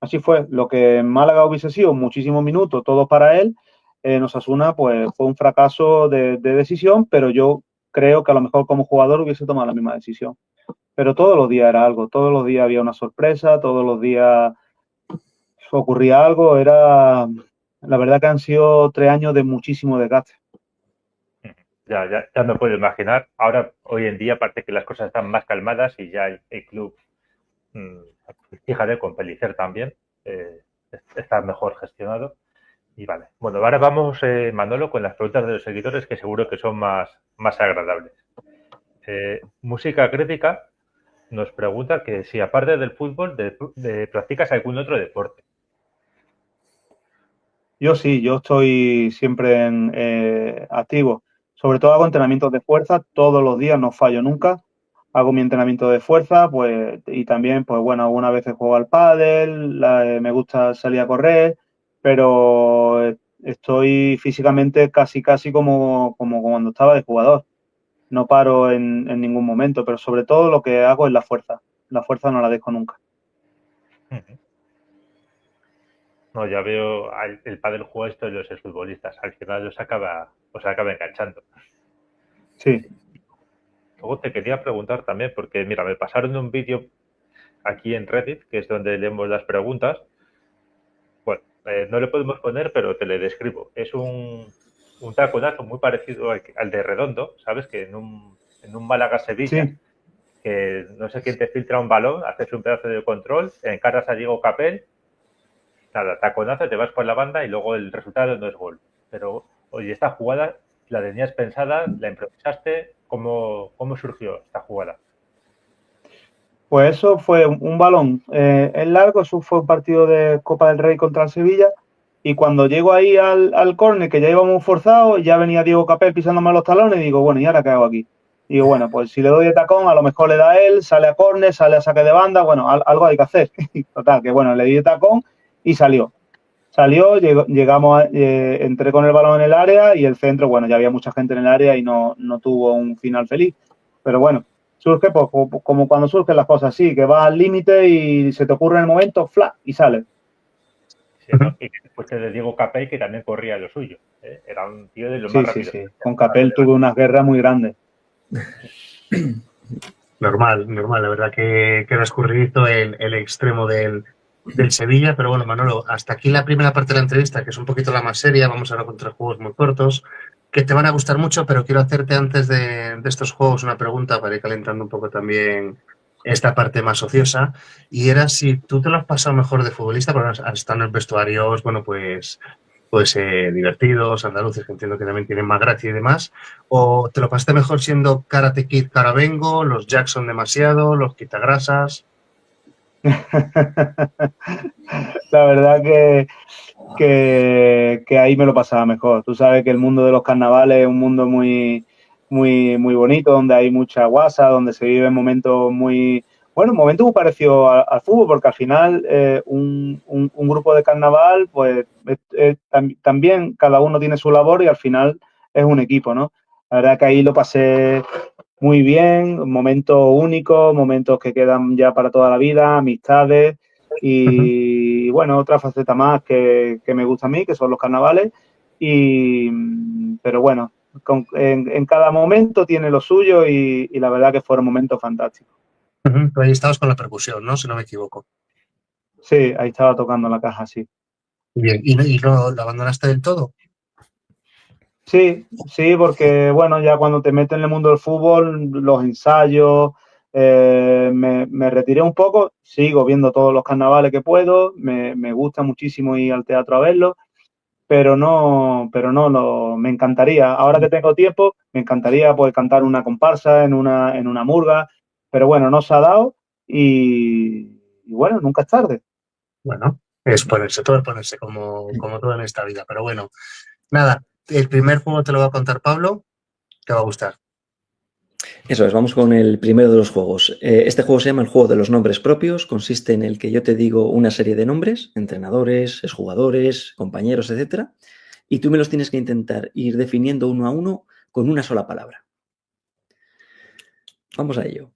[SPEAKER 3] Así fue. Lo que en Málaga hubiese sido muchísimos minutos, todos para él, en Osasuna pues fue un fracaso de decisión, pero yo creo que a lo mejor como jugador hubiese tomado la misma decisión. pero todos los días era algo, todos los días había una sorpresa, todos los días ocurría algo, la verdad que han sido 3 años de muchísimo desgaste.
[SPEAKER 5] Ya me puedo imaginar. Ahora, hoy en día, parece que las cosas están más calmadas y ya el club, fíjate, con Pellicer también, está mejor gestionado. Y vale. Bueno, ahora vamos, Manolo, con las preguntas de los seguidores que seguro que son más agradables. Música Crítica nos pregunta que si aparte del fútbol practicas algún otro deporte.
[SPEAKER 3] Yo sí, yo estoy siempre activo. Sobre todo hago entrenamientos de fuerza todos los días, no fallo nunca. Hago mi entrenamiento de fuerza, pues, y también, pues bueno, algunas veces juego al pádel, me gusta salir a correr, pero estoy físicamente casi como cuando estaba de jugador. No paro en ningún momento, pero sobre todo lo que hago es la fuerza. La fuerza no la dejo nunca.
[SPEAKER 5] No, ya veo el pádel juega esto de los exfutbolistas. Al final os acaba enganchando.
[SPEAKER 3] Sí.
[SPEAKER 5] Luego te quería preguntar también, porque mira, me pasaron un vídeo aquí en Reddit, que es donde leemos las preguntas. Bueno, no le podemos poner, pero te le describo. Es un taconazo muy parecido al de Redondo, ¿sabes? Que en un Málaga-Sevilla,
[SPEAKER 3] Sí.
[SPEAKER 5] que no sé quién te filtra un balón, haces un pedazo de control, encargas a Diego Capel, nada, taconazo, te vas por la banda y luego el resultado no es gol. Pero, oye, esta jugada la tenías pensada, la improvisaste, ¿cómo surgió esta jugada?
[SPEAKER 3] Pues eso fue un balón en largo, eso fue un partido de Copa del Rey contra el Sevilla, y cuando llego ahí al córner, que ya íbamos forzados, ya venía Diego Capel pisándome los talones, y digo, bueno, ¿y ahora qué hago aquí? Digo, bueno, pues si le doy de tacón, a lo mejor le da él, sale a córner, sale a saque de banda, bueno, algo hay que hacer. Total, que bueno, le di de tacón y salió. Llegamos, entré con el balón en el área y el centro, bueno, ya había mucha gente en el área y no tuvo un final feliz. Pero bueno, surge pues, como cuando surgen las cosas así, que va al límite y se te ocurre en el momento, ¡fla! Y sale.
[SPEAKER 5] Sí, ¿no? Y después de Diego Capel, que también corría lo suyo. Era un tío de los más
[SPEAKER 3] Sí,
[SPEAKER 5] rápidos.
[SPEAKER 3] sí. Con Capel tuve unas guerras muy grandes.
[SPEAKER 1] Normal, la verdad que era escurridizo el extremo del Sevilla, pero bueno, Manolo, hasta aquí la primera parte de la entrevista, que es un poquito la más seria, vamos ahora con 3 juegos muy cortos, que te van a gustar mucho, pero quiero hacerte antes de estos juegos una pregunta para ir calentando un poco también esta parte más ociosa, y era si tú te lo has pasado mejor de futbolista, porque has estado en los vestuarios, bueno, pues divertidos, andaluces, que entiendo que también tienen más gracia y demás, o te lo pasaste mejor siendo Karate Kid Carabengo, los Jackson demasiado, los Quitagrasas.
[SPEAKER 3] La verdad que ahí me lo pasaba mejor. Tú sabes que el mundo de los carnavales es un mundo muy bonito, donde hay mucha guasa, donde se viven momentos muy parecidos al fútbol, porque al final un grupo de carnaval, pues también cada uno tiene su labor y al final es un equipo, ¿no? La verdad que ahí lo pasé muy bien, momentos únicos, momentos que quedan ya para toda la vida, amistades y bueno, otra faceta más que me gusta a mí, que son los carnavales, pero bueno, en cada momento tiene lo suyo y la verdad que fueron momentos fantásticos.
[SPEAKER 1] Tú ahí estabas con la percusión, ¿no? Si no me equivoco.
[SPEAKER 3] Sí, ahí estaba tocando la caja, sí.
[SPEAKER 1] Bien, ¿y lo abandonaste del todo?
[SPEAKER 3] Sí, porque bueno, ya cuando te metes en el mundo del fútbol, los ensayos, me retiré un poco, sigo viendo todos los carnavales que puedo, me gusta muchísimo ir al teatro a verlos, pero me encantaría, ahora que tengo tiempo, me encantaría poder cantar una comparsa en una murga, pero bueno, no se ha dado y bueno, nunca es tarde.
[SPEAKER 1] Bueno, todo es ponerse como todo en esta vida, pero bueno, nada, el primer juego te lo va a contar Pablo, te va a gustar.
[SPEAKER 4] Eso es, vamos con el primero de los juegos. Este juego se llama el juego de los nombres propios. Consiste en el que yo te digo una serie de nombres, entrenadores, exjugadores, compañeros, etc. Y tú me los tienes que intentar ir definiendo uno a uno con una sola palabra. Vamos a ello.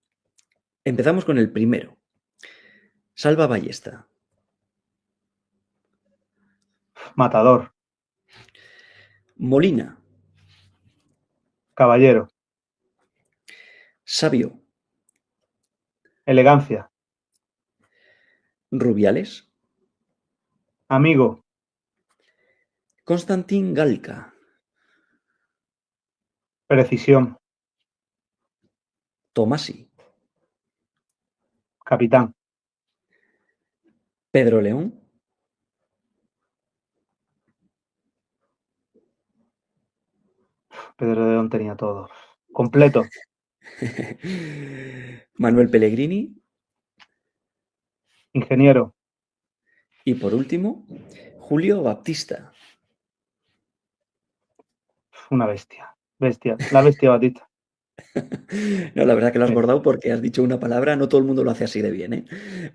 [SPEAKER 4] Empezamos con el primero. Salva Ballesta.
[SPEAKER 3] Matador,
[SPEAKER 4] Molina.
[SPEAKER 3] caballero,
[SPEAKER 4] Sabio.
[SPEAKER 3] Elegancia.
[SPEAKER 4] Rubiales.
[SPEAKER 3] Amigo.
[SPEAKER 4] Konstantin Galka.
[SPEAKER 3] Precisión.
[SPEAKER 4] Tomasi.
[SPEAKER 3] Capitán.
[SPEAKER 4] Pedro León.
[SPEAKER 3] Pedro León tenía todo. Completo.
[SPEAKER 4] Manuel Pellegrini.
[SPEAKER 3] Ingeniero.
[SPEAKER 4] Y por último, Julio Baptista.
[SPEAKER 3] Una bestia. Bestia. La bestia Batista.
[SPEAKER 4] No, la verdad que lo has
[SPEAKER 3] Sí.
[SPEAKER 4] bordado porque has dicho una palabra, no todo el mundo lo hace así de bien, ¿eh?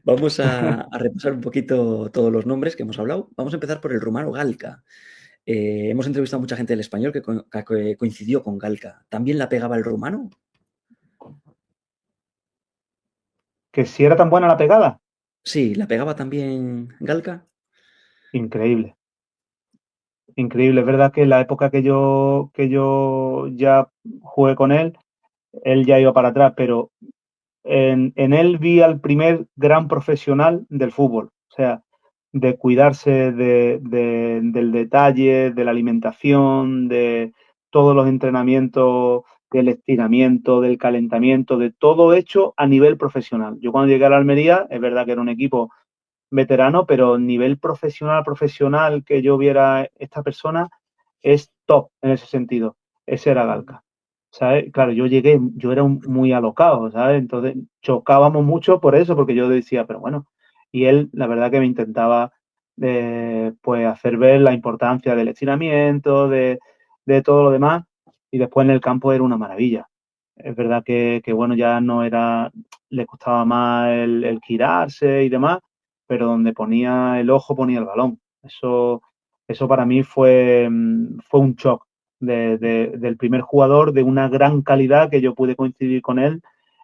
[SPEAKER 4] Vamos a repasar un poquito todos los nombres que hemos hablado. Vamos a empezar por el rumano Galka. Hemos entrevistado a mucha gente del español que coincidió con Galka. ¿También la pegaba el rumano?
[SPEAKER 3] Que si era tan buena la pegada.
[SPEAKER 4] Sí, ¿la pegaba también Galka?
[SPEAKER 3] Increíble. Increíble. Es verdad que en la época que yo ya jugué con él ya iba para atrás, pero en él vi al primer gran profesional del fútbol. O sea, de cuidarse del detalle, de la alimentación, de todos los entrenamientos, del estiramiento, del calentamiento, de todo hecho a nivel profesional. Yo cuando llegué a la Almería, es verdad que era un equipo veterano, pero nivel profesional que yo viera esta persona es top en ese sentido. Ese era Galka. ¿Sabes? Claro, yo llegué, yo era muy alocado, ¿sabes? Entonces chocábamos mucho por eso, porque yo decía, pero bueno, y él, la verdad que me intentaba pues hacer ver la importancia del estiramiento, de todo lo demás, y después en el campo era una maravilla. Es verdad que bueno, ya no era, le costaba más el girarse y demás, pero donde ponía el ojo ponía el balón. Eso para mí fue un shock del primer jugador de una gran calidad que yo pude coincidir con él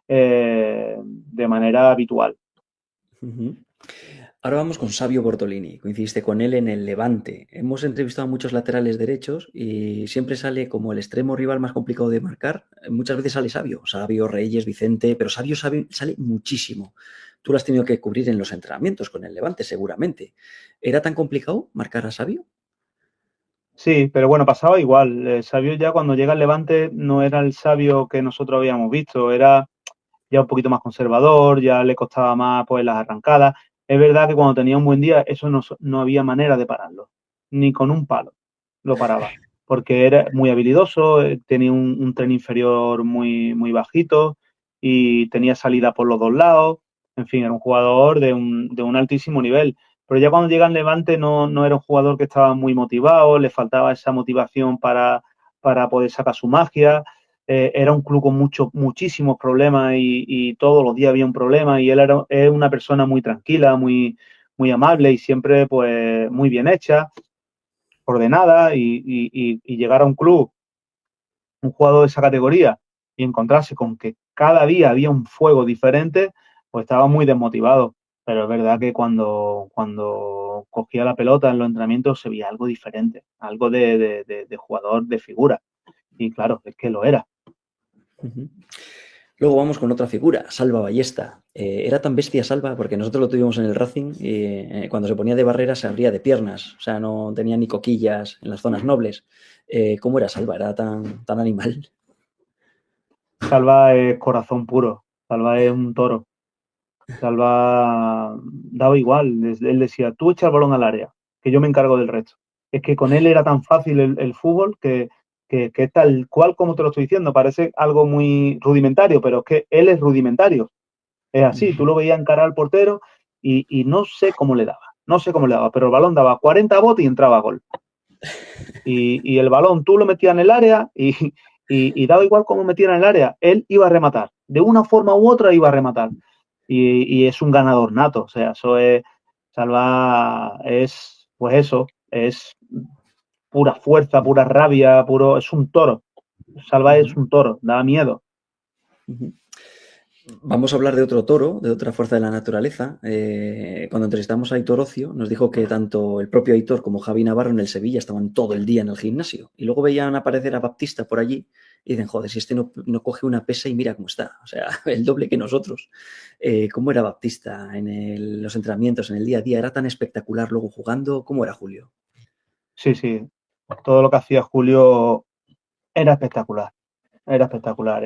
[SPEAKER 3] de manera habitual.
[SPEAKER 4] Uh-huh. Ahora vamos con Savio Bortolini. Coincidiste con él en el Levante. Hemos entrevistado a muchos laterales derechos y siempre sale como el extremo rival más complicado de marcar. Muchas veces sale Savio, Reyes, Vicente, pero Savio sale muchísimo. Tú lo has tenido que cubrir en los entrenamientos con el Levante, seguramente. ¿Era tan complicado marcar a Savio?
[SPEAKER 3] Sí, pero bueno, pasaba igual. Savio ya cuando llega al Levante no era el Savio que nosotros habíamos visto, era ya un poquito más conservador, ya le costaba más pues las arrancadas. Es verdad que cuando tenía un buen día eso no había manera de pararlo, ni con un palo lo paraba, porque era muy habilidoso, tenía un tren inferior muy bajito y tenía salida por los dos lados. En fin, era un jugador de un altísimo nivel. Pero ya cuando llega al Levante no era un jugador que estaba muy motivado, le faltaba esa motivación para poder sacar su magia. Era un club con muchísimos problemas y todos los días había un problema y él es una persona muy tranquila, muy amable y siempre pues muy bien hecha, ordenada y llegar a un club, un jugador de esa categoría y encontrarse con que cada día había un fuego diferente, pues estaba muy desmotivado. Pero es verdad que cuando cogía la pelota en los entrenamientos se veía algo diferente, algo de jugador de figura. Y claro, es que lo era.
[SPEAKER 4] Uh-huh. Luego vamos con otra figura, Salva Ballesta. Era tan bestia Salva porque nosotros lo tuvimos en el Racing y cuando se ponía de barrera se abría de piernas, o sea, no tenía ni coquillas en las zonas nobles. ¿Cómo era Salva? ¿Era tan animal?
[SPEAKER 3] Salva es corazón puro, Salva es un toro. Salva daba igual, él decía, tú echa el balón al área, que yo me encargo del resto. Es que con él era tan fácil el fútbol que tal cual como te lo estoy diciendo, parece algo muy rudimentario, pero es que él es rudimentario. Es así, tú lo veías encarar al portero y no sé cómo le daba, pero el balón daba 40 botes y entraba a gol. Y el balón tú lo metías en el área y daba igual cómo metiera en el área, él iba a rematar, de una forma u otra iba a rematar. Y es un ganador nato, o sea, eso es, Salva es, pues eso, es pura fuerza, pura rabia, es un toro. Salva es un toro, da miedo.
[SPEAKER 4] Uh-huh. Vamos a hablar de otro toro, de otra fuerza de la naturaleza. Cuando entrevistamos a Aitor Ocio, nos dijo que tanto el propio Aitor como Javi Navarro en el Sevilla estaban todo el día en el gimnasio. Y luego veían aparecer a Baptista por allí y dicen, joder, si este no coge una pesa y mira cómo está. O sea, el doble que nosotros. ¿Cómo era Baptista en los entrenamientos, en el día a día? ¿Era tan espectacular luego jugando? ¿Cómo era Julio?
[SPEAKER 3] Sí, sí. Todo lo que hacía Julio era espectacular. Era espectacular.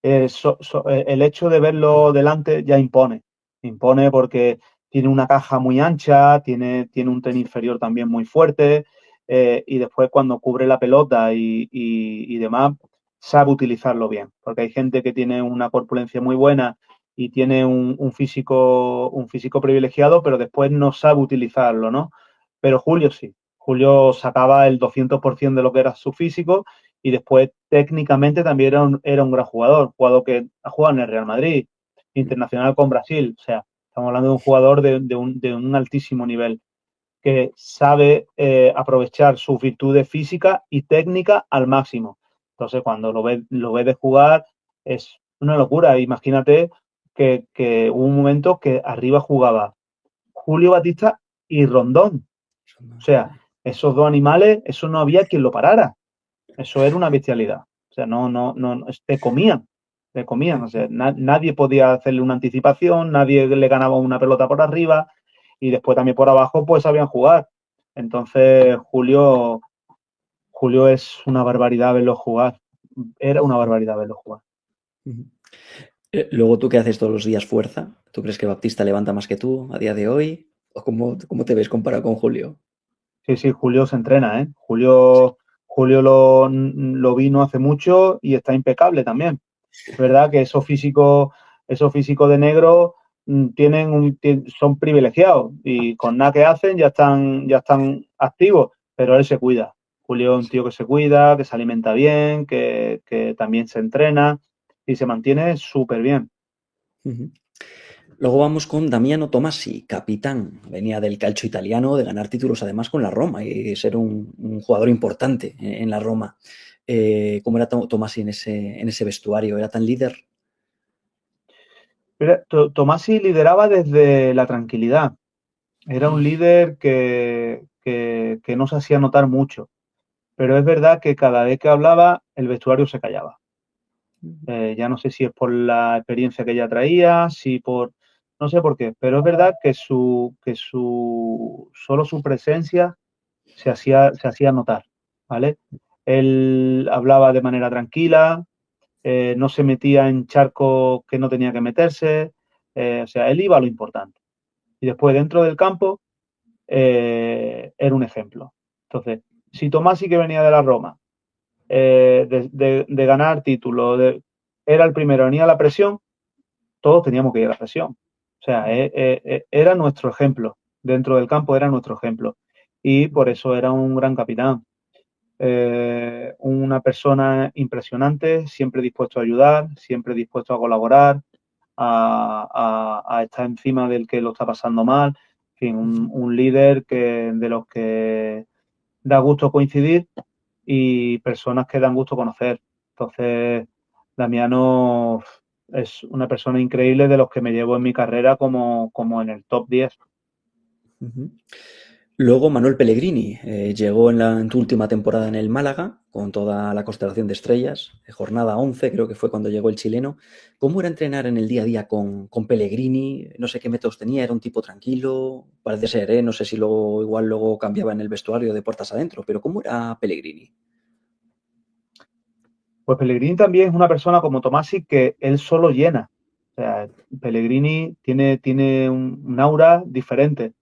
[SPEAKER 3] El hecho de verlo delante ya impone. Impone porque tiene una caja muy ancha, tiene un tren inferior también muy fuerte, y después cuando cubre la pelota y demás, sabe utilizarlo bien. Porque hay gente que tiene una corpulencia muy buena y tiene un físico privilegiado, pero después no sabe utilizarlo, ¿no? Pero Julio sí. Julio sacaba el 200% de lo que era su físico y después técnicamente también era un gran jugador que ha jugado en el Real Madrid, internacional con Brasil, o sea, estamos hablando de un jugador de un altísimo nivel, que sabe aprovechar sus virtudes físicas y técnicas al máximo. Entonces, cuando lo ves de jugar, es una locura. Imagínate que hubo un momento que arriba jugaba Julio Batista y Rondón. O sea, esos dos animales, eso no había quien lo parara. Eso era una bestialidad. O sea, no, te comían. O sea, nadie podía hacerle una anticipación, nadie le ganaba una pelota por arriba y después también por abajo, pues sabían jugar. Entonces, Julio es una barbaridad verlo jugar. Era una barbaridad verlo jugar.
[SPEAKER 4] Luego, ¿tú qué haces todos los días fuerza? ¿Tú crees que Baptista levanta más que tú a día de hoy? ¿O cómo te ves comparado con Julio?
[SPEAKER 3] Sí, sí, Julio se entrena, ¿eh? Julio lo vino hace mucho y está impecable también. Es verdad que esos físicos de negro son privilegiados y con nada que hacen ya están activos, pero él se cuida. Julio es un tío que se cuida, que se alimenta bien, que también se entrena y se mantiene súper bien.
[SPEAKER 4] Luego vamos con Damiano Tomasi, capitán. Venía del calcio italiano, de ganar títulos además con la Roma y ser un jugador importante en la Roma. ¿Cómo era Tomasi en ese vestuario? ¿Era tan líder?
[SPEAKER 3] Tomasi lideraba desde la tranquilidad. Era un líder que no se hacía notar mucho, pero es verdad que cada vez que hablaba el vestuario se callaba. Ya no sé si es por la experiencia que ya traía, no sé por qué, pero es verdad que solo su presencia se hacía notar, ¿vale? Él hablaba de manera tranquila, no se metía en charcos que no tenía que meterse, o sea, él iba a lo importante. Y después dentro del campo era un ejemplo. Entonces, si Tomasi, que venía de la Roma, de ganar títulos, era el primero, venía la presión, todos teníamos que ir a la presión. O sea, era nuestro ejemplo. Dentro del campo era nuestro ejemplo. Y por eso era un gran capitán. Una persona impresionante, siempre dispuesto a ayudar, siempre dispuesto a colaborar, a estar encima del que lo está pasando mal. En fin, un líder de los que da gusto coincidir y personas que dan gusto conocer. Entonces, Damiano es una persona increíble, de los que me llevo en mi carrera como en el top 10.
[SPEAKER 4] Luego Manuel Pellegrini llegó en tu última temporada en el Málaga con toda la constelación de estrellas, jornada 11 creo que fue cuando llegó el chileno. ¿Cómo era entrenar en el día a día con Pellegrini? No sé qué métodos tenía, era un tipo tranquilo, parece ser, no sé si luego cambiaba en el vestuario de puertas adentro, pero ¿cómo era Pellegrini?
[SPEAKER 3] Pues Pellegrini también es una persona como Tomasi que él solo llena. O sea, Pellegrini tiene un aura diferente.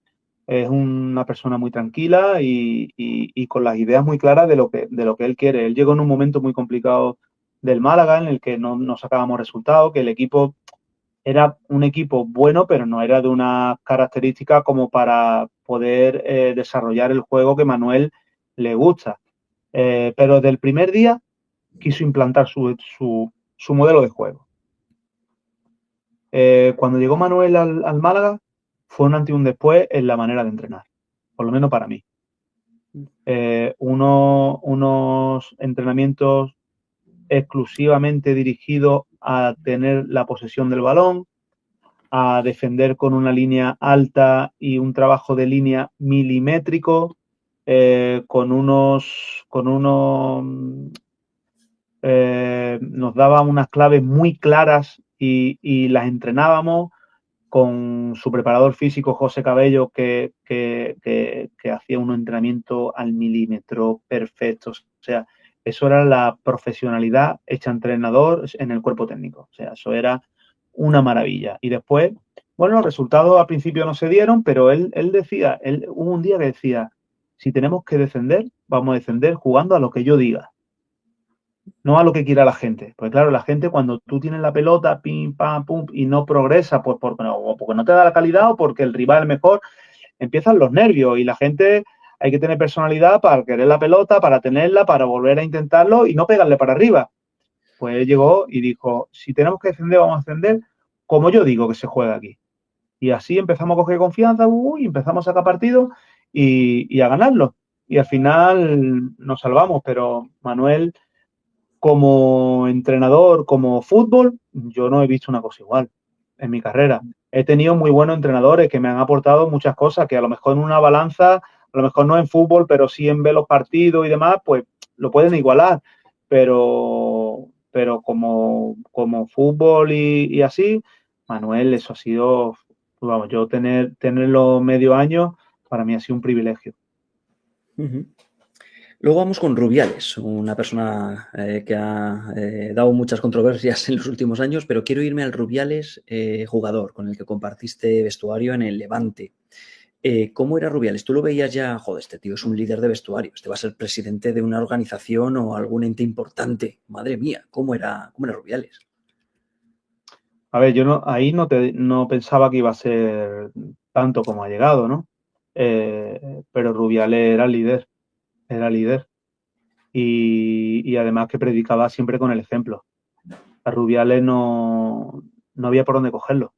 [SPEAKER 3] Es una persona muy tranquila y con las ideas muy claras de lo que él quiere. Él llegó en un momento muy complicado del Málaga, en el que no sacábamos resultados, que el equipo era un equipo bueno, pero no era de una característica como para poder desarrollar el juego que Manuel le gusta. Pero del primer día quiso implantar su modelo de juego. Cuando llegó Manuel al Málaga, fue un antes y un después en la manera de entrenar, por lo menos para mí. Unos entrenamientos exclusivamente dirigidos a tener la posesión del balón, a defender con una línea alta y un trabajo de línea milimétrico, nos daba unas claves muy claras y las entrenábamos con su preparador físico, José Cabello, que hacía un entrenamiento al milímetro perfecto. O sea, eso era la profesionalidad hecha entrenador en el cuerpo técnico. O sea, eso era una maravilla. Y después, bueno, los resultados al principio no se dieron, pero él decía, hubo un día que decía, si tenemos que descender, vamos a descender jugando a lo que yo diga, no a lo que quiera la gente. Pues claro, la gente cuando tú tienes la pelota, pim, pam, pum, y no progresa, pues porque no te da la calidad o porque el rival es mejor, empiezan los nervios y la gente hay que tener personalidad para querer la pelota, para tenerla, para volver a intentarlo y no pegarle para arriba. Pues él llegó y dijo, si tenemos que descender, vamos a descender como yo digo que se juega aquí. Y así empezamos a coger confianza y empezamos a sacar partido y a ganarlo. Y al final nos salvamos, pero Manuel, como entrenador, como fútbol, yo no he visto una cosa igual en mi carrera. He tenido muy buenos entrenadores que me han aportado muchas cosas, que a lo mejor en una balanza, a lo mejor no en fútbol, pero sí en ver los partidos y demás, pues lo pueden igualar. Pero como fútbol y así, Manuel, eso ha sido, vamos, yo tenerlo medio año, para mí ha sido un privilegio.
[SPEAKER 4] Uh-huh. Luego vamos con Rubiales, una persona que ha dado muchas controversias en los últimos años, pero quiero irme al Rubiales jugador, con el que compartiste vestuario en el Levante. ¿Cómo era Rubiales? ¿Tú lo veías ya, joder, este tío es un líder de vestuario, este va a ser presidente de una organización o algún ente importante? Madre mía, ¿cómo era Rubiales?
[SPEAKER 3] A ver, yo ahí no pensaba que iba a ser tanto como ha llegado, ¿no? Pero Rubiales era líder. Y además que predicaba siempre con el ejemplo. A Rubiales no había por dónde cogerlo.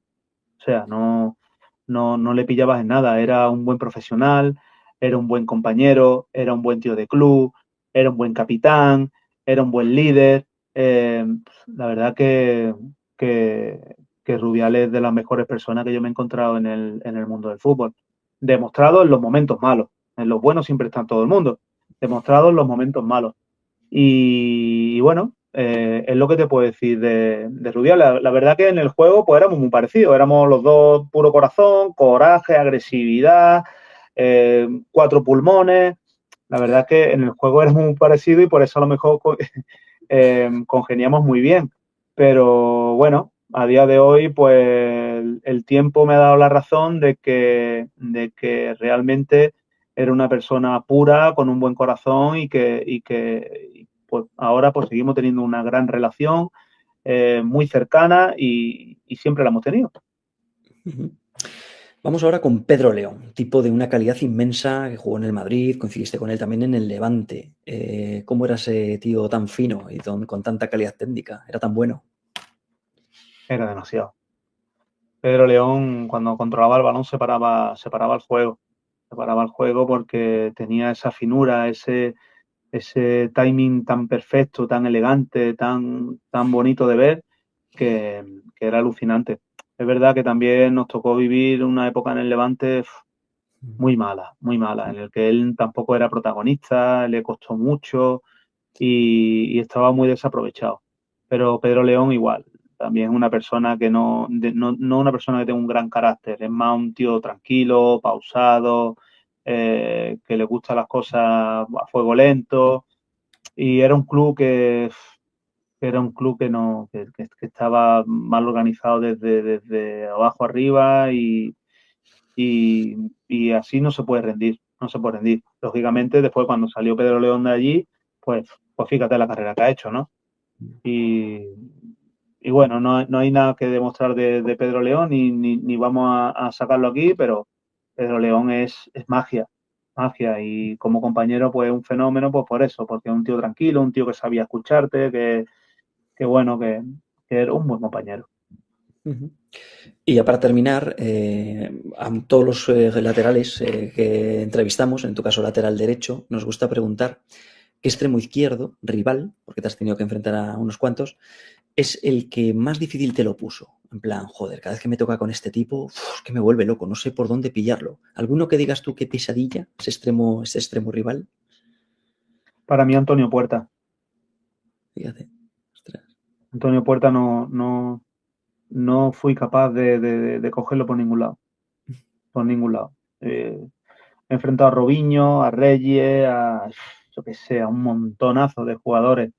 [SPEAKER 3] O sea, no le pillabas en nada. Era un buen profesional, era un buen compañero, era un buen tío de club, era un buen capitán, era un buen líder. La verdad que Rubiales es de las mejores personas que yo me he encontrado en el mundo del fútbol. Demostrado en los momentos malos. En los buenos siempre está todo el mundo. Demostrado en los momentos malos. Y bueno, es lo que te puedo decir de Rubiales. La verdad que en el juego pues éramos muy parecidos. Éramos los dos puro corazón, coraje, agresividad, 4 pulmones. La verdad que en el juego éramos muy parecidos y por eso a lo mejor congeniamos muy bien. Pero bueno, a día de hoy pues el tiempo me ha dado la razón de que realmente era una persona pura, con un buen corazón y que pues, ahora pues seguimos teniendo una gran relación, muy cercana y siempre la hemos tenido.
[SPEAKER 4] Vamos ahora con Pedro León, tipo de una calidad inmensa que jugó en el Madrid, coincidiste con él también en el Levante. ¿Cómo era ese tío tan fino y con tanta calidad técnica? ¿Era tan bueno?
[SPEAKER 3] Era demasiado. Pedro León, cuando controlaba el balón, separaba el juego. Separaba el juego porque tenía esa finura, ese timing tan perfecto, tan elegante, tan bonito de ver, que era alucinante. Es verdad que también nos tocó vivir una época en el Levante muy mala, en el que él tampoco era protagonista, le costó mucho y estaba muy desaprovechado. Pero Pedro León igual, también es una persona que no una persona que tenga un gran carácter, es más un tío tranquilo, pausado, que le gustan las cosas a fuego lento, y era un club que estaba mal organizado desde abajo arriba y así no se puede rendir. Lógicamente, después cuando salió Pedro León de allí, pues fíjate la carrera que ha hecho, ¿no? Y bueno, no hay nada que demostrar de Pedro León ni vamos a sacarlo aquí, pero Pedro León es magia, y como compañero pues un fenómeno pues por eso, porque es un tío tranquilo, un tío que sabía escucharte, que bueno, que era un buen compañero.
[SPEAKER 4] Uh-huh. Y ya para terminar, a todos los laterales que entrevistamos, en tu caso lateral derecho, nos gusta preguntar ¿qué extremo izquierdo, rival, porque te has tenido que enfrentar a unos cuantos, es el que más difícil te lo puso? En plan, joder, cada vez que me toca con este tipo, es que me vuelve loco, no sé por dónde pillarlo. ¿Alguno que digas tú qué pesadilla, ese extremo rival?
[SPEAKER 3] Para mí, Antonio Puerta.
[SPEAKER 4] Fíjate. Ostras.
[SPEAKER 3] Antonio Puerta no fui capaz de cogerlo por ningún lado. Por ningún lado. He enfrentado a Robinho, a Reyes, yo qué sé, a un montonazo de jugadores.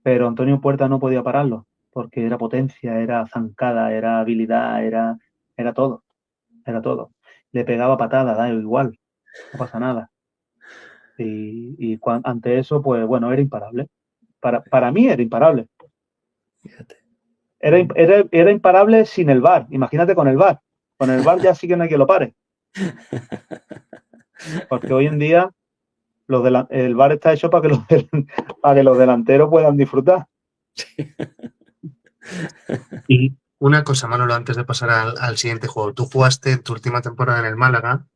[SPEAKER 3] Pero Antonio Puerta no podía pararlo, porque era potencia, era zancada, era habilidad, era todo. Era todo. Le pegaba patadas, da igual, no pasa nada. Y ante eso, pues bueno, era imparable. Para mí era imparable.
[SPEAKER 4] Fíjate.
[SPEAKER 3] Era imparable sin el VAR. Imagínate con el VAR. Con el VAR ya sí que no hay quien lo pare. Porque hoy en día el VAR está hecho para que los delanteros puedan disfrutar.
[SPEAKER 1] Y una cosa, Manolo, antes de pasar al siguiente juego. Tú jugaste en tu última temporada en el Málaga,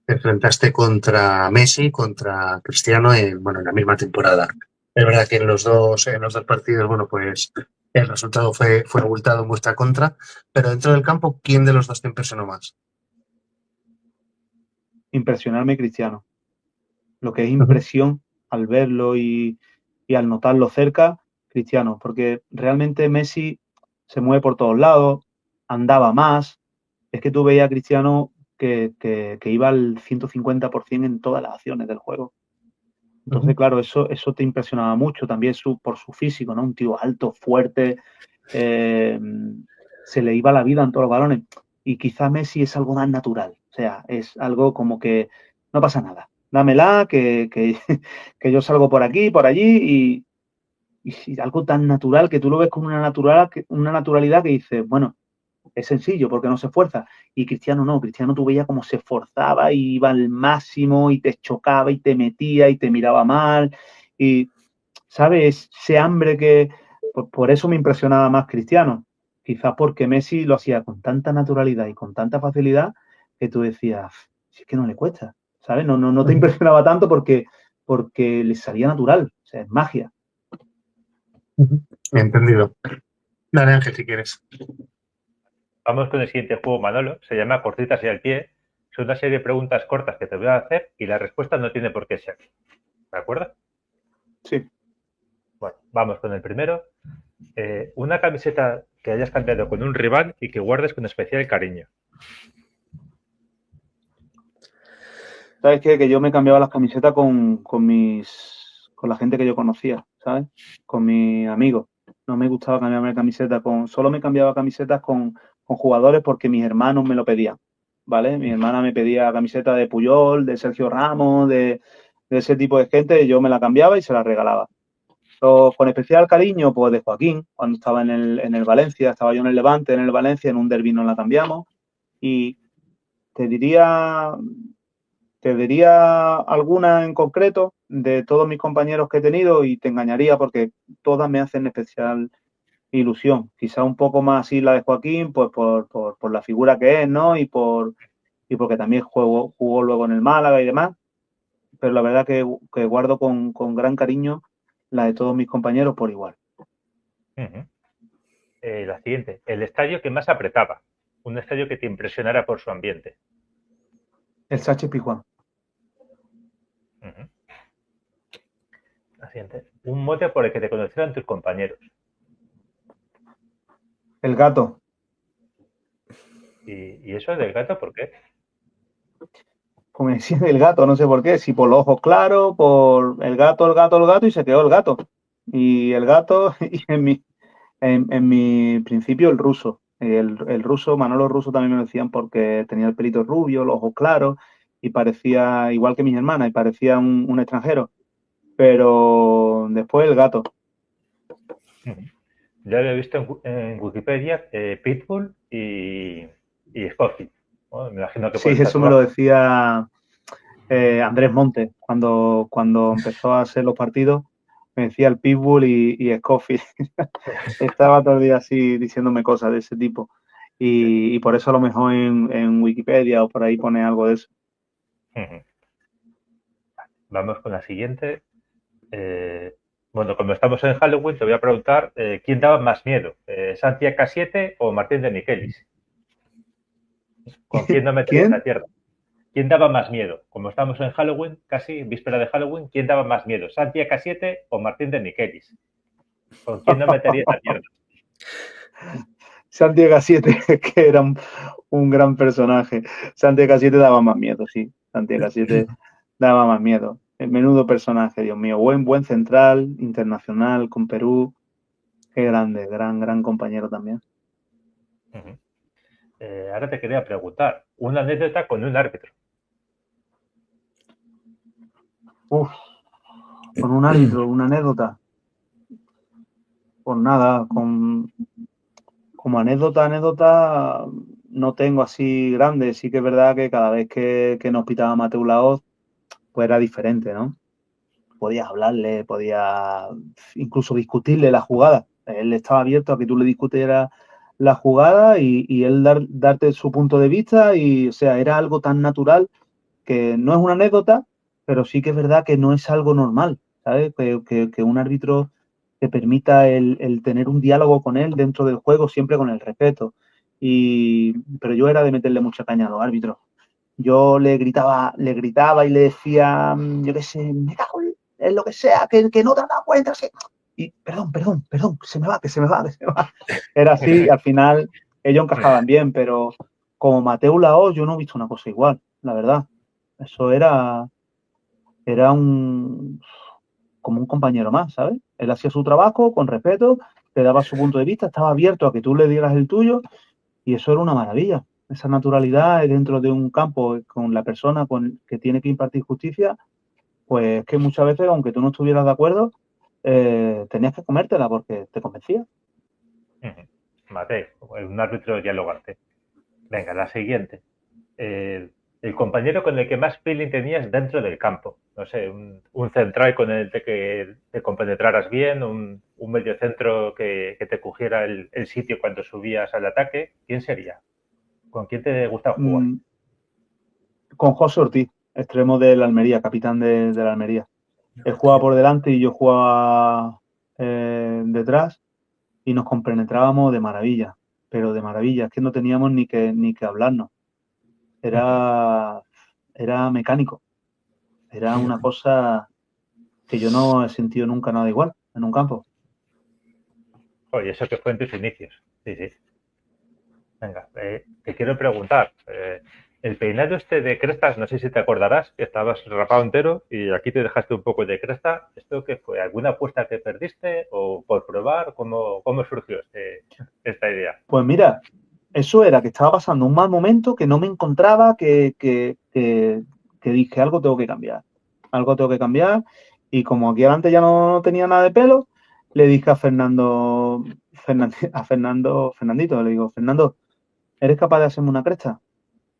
[SPEAKER 1] te enfrentaste contra Messi, contra Cristiano en la misma temporada. Es verdad que en los dos partidos, bueno, pues el resultado fue abultado en vuestra contra, pero dentro del campo, ¿quién de los dos te impresionó más?
[SPEAKER 3] Impresionarme Cristiano. Lo que es impresión al verlo y al notarlo cerca, Cristiano. Porque realmente Messi se mueve por todos lados, andaba más. Es que tú veías a Cristiano que iba al 150% en todas las acciones del juego. Entonces, claro, eso te impresionaba mucho también por su físico, ¿no? Un tío alto, fuerte, se le iba la vida en todos los balones. Y quizá Messi es algo más natural, o sea, es algo como que no pasa nada. Dámela, que yo salgo por aquí, por allí, y algo tan natural que tú lo ves con una naturalidad que dices, bueno, es sencillo porque no se esfuerza. Y Cristiano no, Cristiano tú veías cómo se esforzaba y iba al máximo y te chocaba y te metía y te miraba mal. Y, ¿sabes? Ese hambre que... Por eso me impresionaba más Cristiano. Quizás porque Messi lo hacía con tanta naturalidad y con tanta facilidad que tú decías, si es que no le cuesta, ¿sabes? No te impresionaba tanto porque le salía natural, o sea, es magia.
[SPEAKER 1] Entendido. Dale, Ángel, si quieres.
[SPEAKER 5] Vamos con el siguiente juego, Manolo. Se llama Cortitas y al pie. Son una serie de preguntas cortas que te voy a hacer y la respuesta no tiene por qué ser. ¿De acuerdo?
[SPEAKER 3] Sí.
[SPEAKER 5] Bueno, vamos con el primero. Una camiseta que hayas cambiado con un rival y que guardes con especial cariño.
[SPEAKER 3] ¿Sabes qué? Que yo me cambiaba las camisetas con la gente que yo conocía, ¿sabes? Con mis amigos. No me gustaba cambiarme camisetas solo me cambiaba camisetas con jugadores porque mis hermanos me lo pedían, ¿vale? Mi hermana me pedía camiseta de Puyol, de Sergio Ramos, de ese tipo de gente, y yo me la cambiaba y se la regalaba. Con especial cariño, pues de Joaquín, cuando estaba en el Valencia, estaba yo en el Levante, en el Valencia, en un derbi nos la cambiamos, y te diría alguna en concreto de todos mis compañeros que he tenido y te engañaría porque todas me hacen especial ilusión. Quizá un poco más así la de Joaquín, pues por la figura que es, ¿no? Y porque también jugó luego en el Málaga y demás. Pero la verdad que guardo con gran cariño la de todos mis compañeros por igual.
[SPEAKER 5] La siguiente. El estadio que más apretaba. Un estadio que te impresionara por su ambiente.
[SPEAKER 3] El Sánchez Pizjuán.
[SPEAKER 5] La siguiente. Un mote por el que te conocieran tus compañeros.
[SPEAKER 3] El Gato.
[SPEAKER 5] ¿Y eso del Gato por qué?
[SPEAKER 3] Como decía el Gato, no sé por qué. Si por los ojos claros, por el gato, y se quedó el Gato. Y el Gato, y en mi principio el ruso. El ruso, Manolo Ruso también me lo decían porque tenía el pelito rubio, los ojos claros y parecía igual que mis hermanas y parecía un extranjero. Pero después el Gato.
[SPEAKER 5] Yo había visto en Wikipedia Pitbull y Scotty. ¿No? Me imagino que
[SPEAKER 3] sí, eso me lo decía Andrés Montes cuando empezó a hacer los partidos. Me decía el Pitbull y Scofield. Estaba todo el día así diciéndome cosas de ese tipo. Y por eso a lo mejor en Wikipedia o por ahí pone algo de eso.
[SPEAKER 5] Vamos con la siguiente. Bueno, como estamos en Halloween, te voy a preguntar ¿quién daba más miedo? ¿Santi AK7 o Martín de Michelis? ¿Con quién no meterías
[SPEAKER 3] ¿Quién?
[SPEAKER 5] la tierra? ¿Quién daba más miedo? Como estamos en Halloween, casi víspera de Halloween, ¿quién daba más miedo? ¿Santi AK7 o Martín de Michelis? ¿Con quién no meterías la tierra?
[SPEAKER 3] Santiago 7, que era un gran personaje. Santiago 7 daba más miedo, sí. Santiago 7 daba más miedo. El menudo personaje, Dios mío. Buen central, internacional, con Perú. Qué grande, gran compañero también.
[SPEAKER 5] Uh-huh. Ahora te quería preguntar, una anécdota con un árbitro.
[SPEAKER 3] Uf, con un árbitro, una anécdota. Pues nada, como anécdota no tengo así grande. Sí que es verdad que cada vez que nos pitaba Mateu Laoz, pues era diferente, ¿no? Podías hablarle, podías incluso discutirle la jugada. Él estaba abierto a que tú le discutieras la jugada y él darte su punto de vista y, o sea, era algo tan natural que no es una anécdota, pero sí que es verdad que no es algo normal, ¿sabes? Que un árbitro te permita el tener un diálogo con él dentro del juego, siempre con el respeto. Pero yo era de meterle mucha caña a los árbitros. Yo le gritaba y le decía, yo qué sé, me cago en lo que sea, que no te has dado cuenta. Sí. Y perdón, que se me va. Era así, y al final ellos encajaban bien, pero como Mateu Laoz yo no he visto una cosa igual, la verdad. Eso era como un compañero más, ¿sabes? Él hacía su trabajo con respeto, te daba su punto de vista, estaba abierto a que tú le dieras el tuyo y eso era una maravilla. Esa naturalidad dentro de un campo con la persona que tiene que impartir justicia, pues que muchas veces, aunque tú no estuvieras de acuerdo, tenías que comértela porque te convencía.
[SPEAKER 5] Mateo, un árbitro dialogante. Venga, la siguiente. El compañero con el que más feeling tenías dentro del campo. No sé, un central con el que te compenetraras bien, un mediocentro que te cogiera el sitio cuando subías al ataque. ¿Quién sería? ¿Con quién te gustaba jugar?
[SPEAKER 3] Con José Ortiz, extremo del Almería, capitán de la Almería. Él jugaba por delante y yo jugaba detrás y nos compenetrábamos de maravilla, pero de maravilla, es que no teníamos ni que hablarnos. Era mecánico, era una cosa que yo no he sentido nunca nada igual en un campo.
[SPEAKER 5] Oye, eso que fue en tus inicios. Sí, sí. Venga, te quiero preguntar. El peinado este de crestas, no sé si te acordarás, que estabas rapado entero y aquí te dejaste un poco de cresta. ¿Esto qué fue? ¿Alguna apuesta que perdiste o por probar? ¿Cómo surgió esta idea?
[SPEAKER 3] Pues mira, eso era que estaba pasando un mal momento, que no me encontraba, que dije, algo tengo que cambiar. Algo tengo que cambiar. Y como aquí adelante ya no tenía nada de pelo, le dije a Fernandito, le digo, Fernando, ¿eres capaz de hacerme una cresta?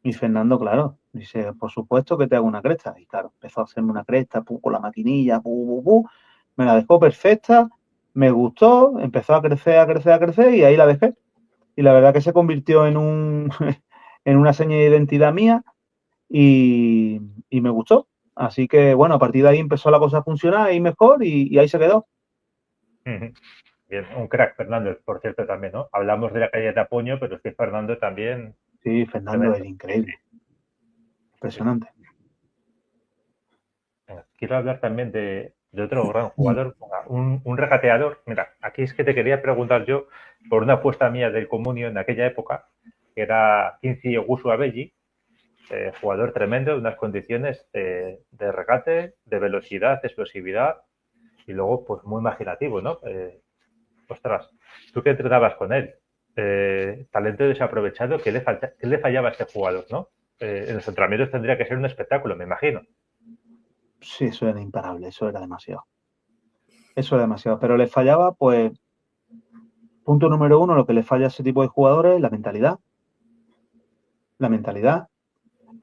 [SPEAKER 3] Y Fernando, claro, dice, por supuesto que te hago una cresta. Y claro, empezó a hacerme una cresta, con la maquinilla, me la dejó perfecta, me gustó, empezó a crecer y ahí la dejé. Y la verdad que se convirtió en en una seña de identidad mía y me gustó. Así que, bueno, a partir de ahí empezó la cosa a funcionar y mejor y ahí se quedó.
[SPEAKER 5] Bien, un crack, Fernando, por cierto, también, ¿no? Hablamos de la calle de Apoño, pero es que Fernando también...
[SPEAKER 3] Sí, Fernando
[SPEAKER 5] Tremendo.
[SPEAKER 3] es increíble. Impresionante.
[SPEAKER 5] Quiero hablar también de otro gran jugador, un regateador. Mira, aquí es que te quería preguntar yo por una apuesta mía del Comunio en aquella época, que era Quincy Ogusu Abelli, jugador tremendo, de unas condiciones de regate, de velocidad, de explosividad y luego pues muy imaginativo, ¿no? Ostras, tú que entrenabas con él, talento desaprovechado, ¿qué le fallaba a este jugador, no? En los entrenamientos tendría que ser un espectáculo, me imagino.
[SPEAKER 3] Sí, eso era imparable, eso era demasiado. Eso era demasiado. Pero le fallaba, pues, punto número uno, lo que le falla a ese tipo de jugadores es la mentalidad. La mentalidad.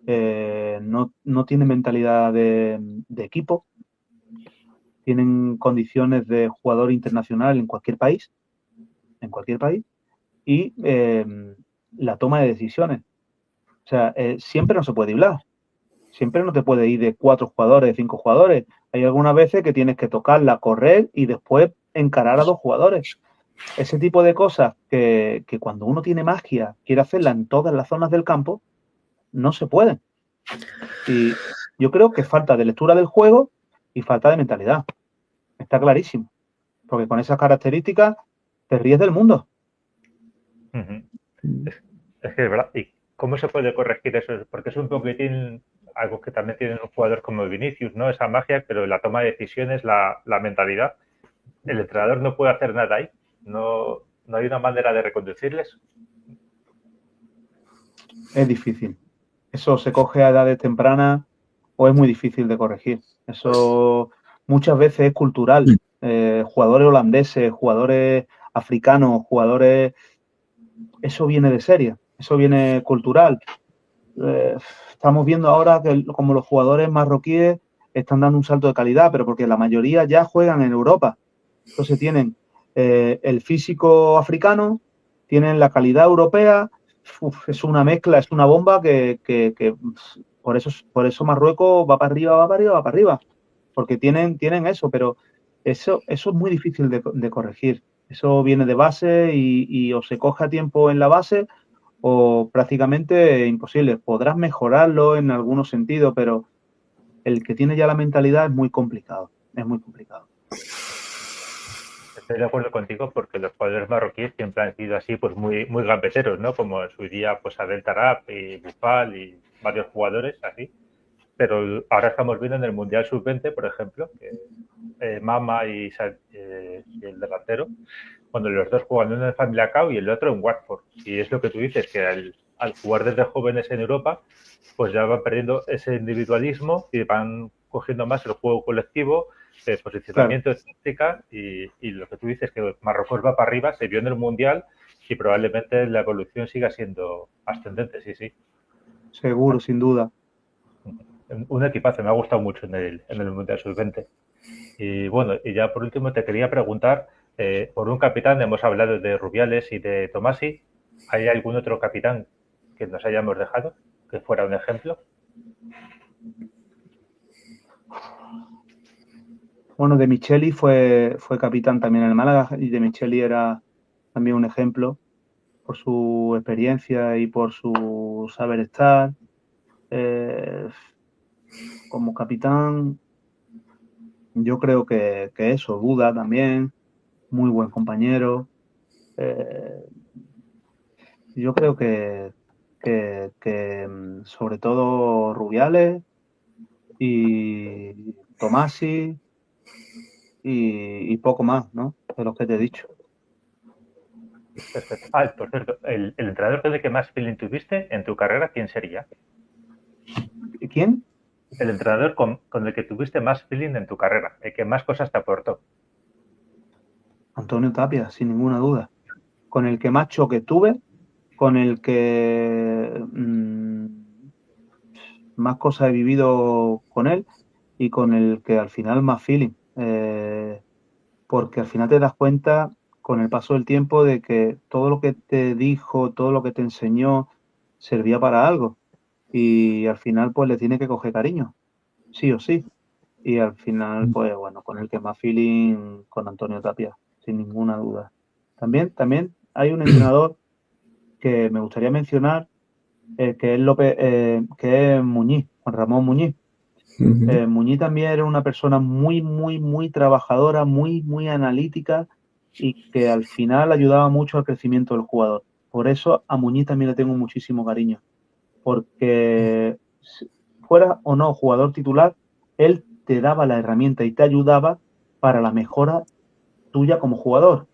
[SPEAKER 3] No tiene mentalidad de equipo. Tienen condiciones de jugador internacional en cualquier país. Y la toma de decisiones. O sea, siempre no se puede driblar. Siempre no te puedes ir de 4 jugadores, de 5 jugadores. Hay algunas veces que tienes que tocarla, correr y después encarar a 2 jugadores. Ese tipo de cosas que cuando uno tiene magia, quiere hacerla en todas las zonas del campo, no se pueden. Y yo creo que falta de lectura del juego y falta de mentalidad. Está clarísimo. Porque con esas características te ríes del mundo.
[SPEAKER 5] Es que es verdad. ¿Y cómo se puede corregir eso? Porque es un poquitín algo que también tienen un jugador como Vinicius, ¿no? Esa magia, pero la toma de decisiones, la mentalidad. El entrenador no puede hacer nada ahí. No hay una manera de reconducirles.
[SPEAKER 3] Es difícil. Eso se coge a edades tempranas o es muy difícil de corregir. Eso muchas veces es cultural. Jugadores holandeses, jugadores africanos, jugadores... Eso viene de serie, eso viene cultural. Estamos viendo ahora que como los jugadores marroquíes están dando un salto de calidad, pero porque la mayoría ya juegan en Europa. Entonces tienen el físico africano, tienen la calidad europea. Es una mezcla, es una bomba que por eso Marruecos va para arriba, va para arriba, va para arriba. Porque tienen eso, pero eso es muy difícil de corregir. Eso viene de base y o se coge a tiempo en la base o prácticamente imposible. Podrás mejorarlo en algunos sentidos, pero el que tiene ya la mentalidad es muy complicado. Es muy complicado.
[SPEAKER 5] Estoy de acuerdo contigo porque los jugadores marroquíes siempre han sido así, pues muy gambeteros, ¿no? Como en su día, pues Adel Tarap y Bufal y varios jugadores así. Pero ahora estamos viendo en el Mundial Sub-20, por ejemplo, que Mama y el delantero, cuando los dos juegan uno en Famalicão y el otro en Watford. Y es lo que tú dices, que al jugar desde jóvenes en Europa, pues ya van perdiendo ese individualismo y van cogiendo más el juego colectivo, de posicionamiento, claro, táctica, y lo que tú dices, que Marruecos va para arriba, se vio en el Mundial y probablemente la evolución siga siendo ascendente, sí, sí.
[SPEAKER 3] Seguro, sin duda.
[SPEAKER 5] Un equipazo, me ha gustado mucho en el Mundial Sub-20. Y bueno, y ya por último te quería preguntar, por un capitán, hemos hablado de Rubiales y de Tomasi, ¿hay algún otro capitán que nos hayamos dejado, que fuera un ejemplo?
[SPEAKER 3] Bueno, De Micheli fue capitán también en el Málaga y De Micheli era también un ejemplo por su experiencia y por su saber estar. Como capitán, yo creo que eso, Buda también, muy buen compañero. Yo creo que sobre todo Rubiales y Tomasi y poco más, ¿no? De los que te he dicho.
[SPEAKER 5] Perfecto. Por cierto, el entrenador con el que más feeling tuviste en tu carrera, ¿quién sería?
[SPEAKER 3] ¿Quién?
[SPEAKER 5] El entrenador con el que tuviste más feeling en tu carrera, el que más cosas te aportó.
[SPEAKER 3] Antonio Tapia, sin ninguna duda. Con el que más choque tuve, con el que más cosas he vivido con él y con el que al final más feeling. Porque al final te das cuenta con el paso del tiempo de que todo lo que te dijo, todo lo que te enseñó, servía para algo. Y al final pues le tiene que coger cariño, sí o sí. Y al final, pues bueno, con el que más feeling, con Antonio Tapia, sin ninguna duda. También hay un entrenador que me gustaría mencionar, que es Muñiz, Juan Ramón Muñiz. Muñiz también era una persona muy trabajadora, muy analítica y que al final ayudaba mucho al crecimiento del jugador. Por eso a Muñiz también le tengo muchísimo cariño, porque fuera o no jugador titular, él te daba la herramienta y te ayudaba para la mejora tuya como jugador.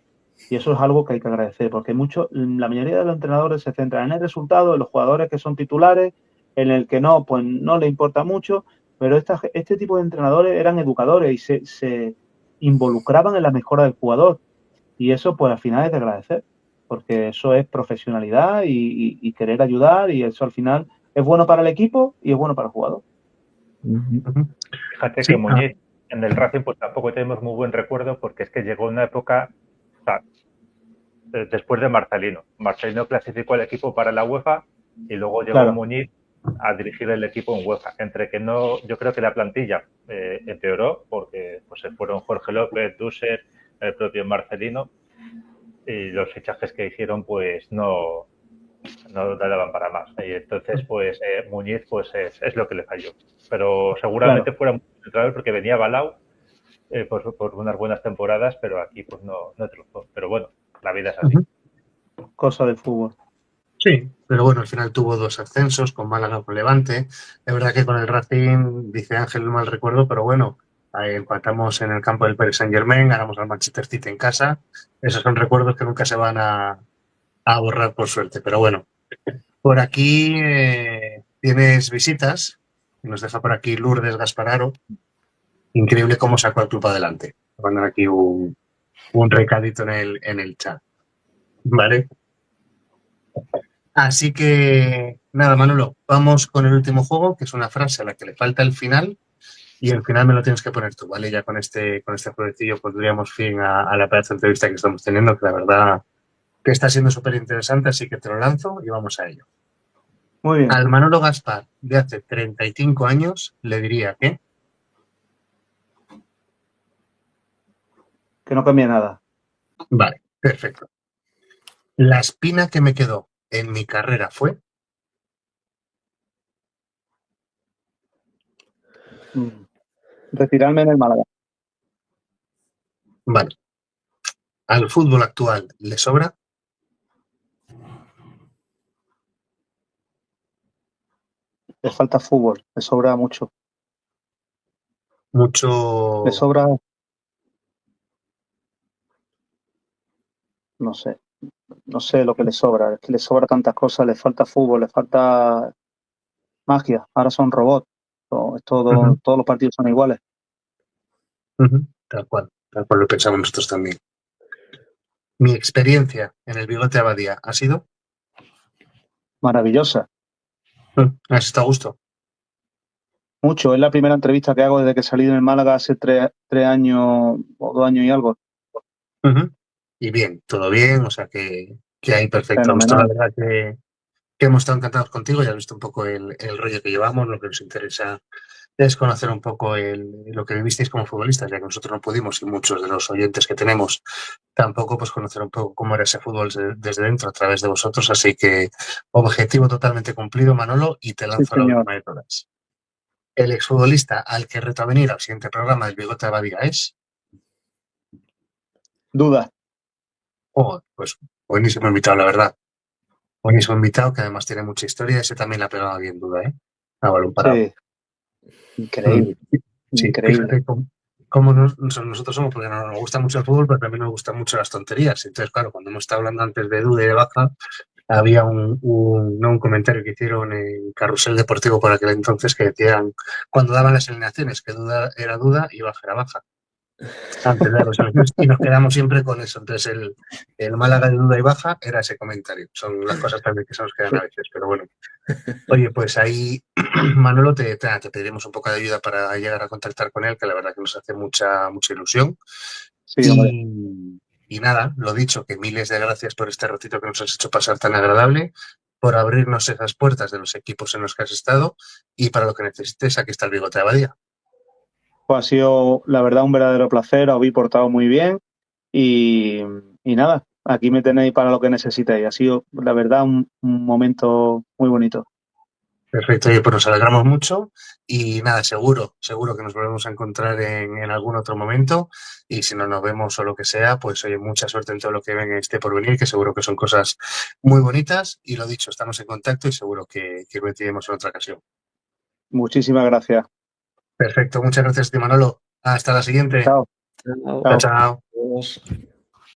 [SPEAKER 3] Y eso es algo que hay que agradecer, porque la mayoría de los entrenadores se centran en el resultado, en los jugadores que son titulares, en el que no, pues no le importa mucho, pero este tipo de entrenadores eran educadores y se involucraban en la mejora del jugador. Y eso, pues al final es de agradecer, porque eso es profesionalidad y querer ayudar, y eso al final es bueno para el equipo y es bueno para el jugador.
[SPEAKER 5] Fíjate que Muñiz en el Racing pues tampoco tenemos muy buen recuerdo, porque es que llegó una época, o sea, después de Marcelino. Marcelino clasificó al equipo para la UEFA y luego llegó Muñiz a dirigir el equipo en UEFA. Entre que no, yo creo que la plantilla empeoró porque pues, se fueron Jorge López, Dussek, el propio Marcelino, y los fichajes que hicieron pues no daban para más. Y entonces pues Muñiz pues es lo que le falló. Pero seguramente fuera muy central porque venía Balau por unas buenas temporadas, pero aquí pues no triunfó. Pero bueno, la vida es así.
[SPEAKER 3] Cosa del fútbol.
[SPEAKER 1] Sí, pero bueno, al final tuvo 2 ascensos, con Málaga, con Levante. Es verdad que con el Racing, dice Ángel, no mal recuerdo, pero bueno, ahí empatamos en el campo del Paris Saint-Germain, ganamos al Manchester City en casa. Esos son recuerdos que nunca se van a borrar, por suerte. Pero bueno, por aquí tienes visitas. Nos deja por aquí Lourdes Gaspararo. Increíble cómo sacó al club adelante. Mandan aquí un recadito en el chat. ¿Vale? Así que, nada, Manolo, vamos con el último juego, que es una frase a la que le falta el final, y el final me lo tienes que poner tú, ¿vale? Ya con este jueguecillo pondríamos fin a la pedazo de entrevista que estamos teniendo, que la verdad que está siendo súper interesante, así que te lo lanzo y vamos a ello.
[SPEAKER 3] Muy bien.
[SPEAKER 1] Al Manolo Gaspar de hace 35 años le diría que...
[SPEAKER 3] Que no cambie nada.
[SPEAKER 1] Vale, perfecto. La espina que me quedó en mi carrera fue...
[SPEAKER 3] Retirarme en el Málaga.
[SPEAKER 1] Vale. Al fútbol actual le sobra...
[SPEAKER 3] Le falta fútbol, le sobra mucho.
[SPEAKER 1] Mucho...
[SPEAKER 3] Le sobra... No sé lo que le sobra. Es que le sobra tantas cosas, le falta fútbol, le falta magia. Ahora son robots. Todos los partidos son iguales.
[SPEAKER 1] Tal cual lo pensamos nosotros también. Mi experiencia en el Bigote Abadía ha sido...
[SPEAKER 3] Maravillosa.
[SPEAKER 1] ¿Has estado a gusto?
[SPEAKER 3] Mucho. Es la primera entrevista que hago desde que salí en Málaga hace 3 años o 2 años y algo.
[SPEAKER 1] Y bien, todo bien, o sea que hay perfecto.
[SPEAKER 3] Fenomenal.
[SPEAKER 1] Nosotros la verdad que hemos estado encantados contigo, ya has visto un poco el rollo que llevamos, lo que nos interesa es conocer un poco lo que vivisteis como futbolistas, ya que nosotros no pudimos y muchos de los oyentes que tenemos tampoco, pues conocer un poco cómo era ese fútbol desde dentro a través de vosotros, así que objetivo totalmente cumplido, Manolo, y te lanzo la última de todas. El exfutbolista al que reto a venir al siguiente programa del Bigote Abadía es...
[SPEAKER 3] Duda.
[SPEAKER 1] Pues buenísimo invitado, la verdad. Buenísimo invitado, que además tiene mucha historia. Ese también la pegaba bien, Duda, ¿eh? A balón parado.
[SPEAKER 3] Sí. Increíble.
[SPEAKER 1] Sí,
[SPEAKER 3] Increíble.
[SPEAKER 1] fíjate cómo nosotros somos, porque nos gusta mucho el fútbol, pero también nos gustan mucho las tonterías. Entonces, claro, cuando hemos estado hablando antes de Duda y de Baja, había un comentario que hicieron en Carrusel Deportivo por aquel entonces que decían, cuando daban las alineaciones, que Duda era Duda y Baja era Baja. Antes de los años, y nos quedamos siempre con eso. Entonces el Málaga de Duda y Baja era ese comentario. Son las cosas también que se nos quedan a veces, pero bueno. Oye, pues ahí, Manolo, te pediremos un poco de ayuda para llegar a contactar con él, que la verdad que nos hace mucha ilusión.
[SPEAKER 3] Sí,
[SPEAKER 1] y nada, lo dicho, que miles de gracias por este ratito que nos has hecho pasar tan agradable, por abrirnos esas puertas de los equipos en los que has estado, y para lo que necesites, aquí está el Bigote de Abadía.
[SPEAKER 3] Pues ha sido, la verdad, un verdadero placer. Os habéis portado muy bien y nada, aquí me tenéis para lo que necesitéis. Ha sido, la verdad, un momento muy bonito.
[SPEAKER 1] Perfecto, oye, pues nos alegramos mucho y nada, seguro que nos volvemos a encontrar en algún otro momento y si no nos vemos o lo que sea, pues oye, mucha suerte en todo lo que venga esté por venir, que seguro que son cosas muy bonitas y lo dicho, estamos en contacto y seguro que coincidiremos en otra ocasión.
[SPEAKER 3] Muchísimas gracias.
[SPEAKER 1] Perfecto, muchas gracias, Manolo. Hasta la siguiente.
[SPEAKER 3] Chao.
[SPEAKER 1] Chao.
[SPEAKER 4] Adiós.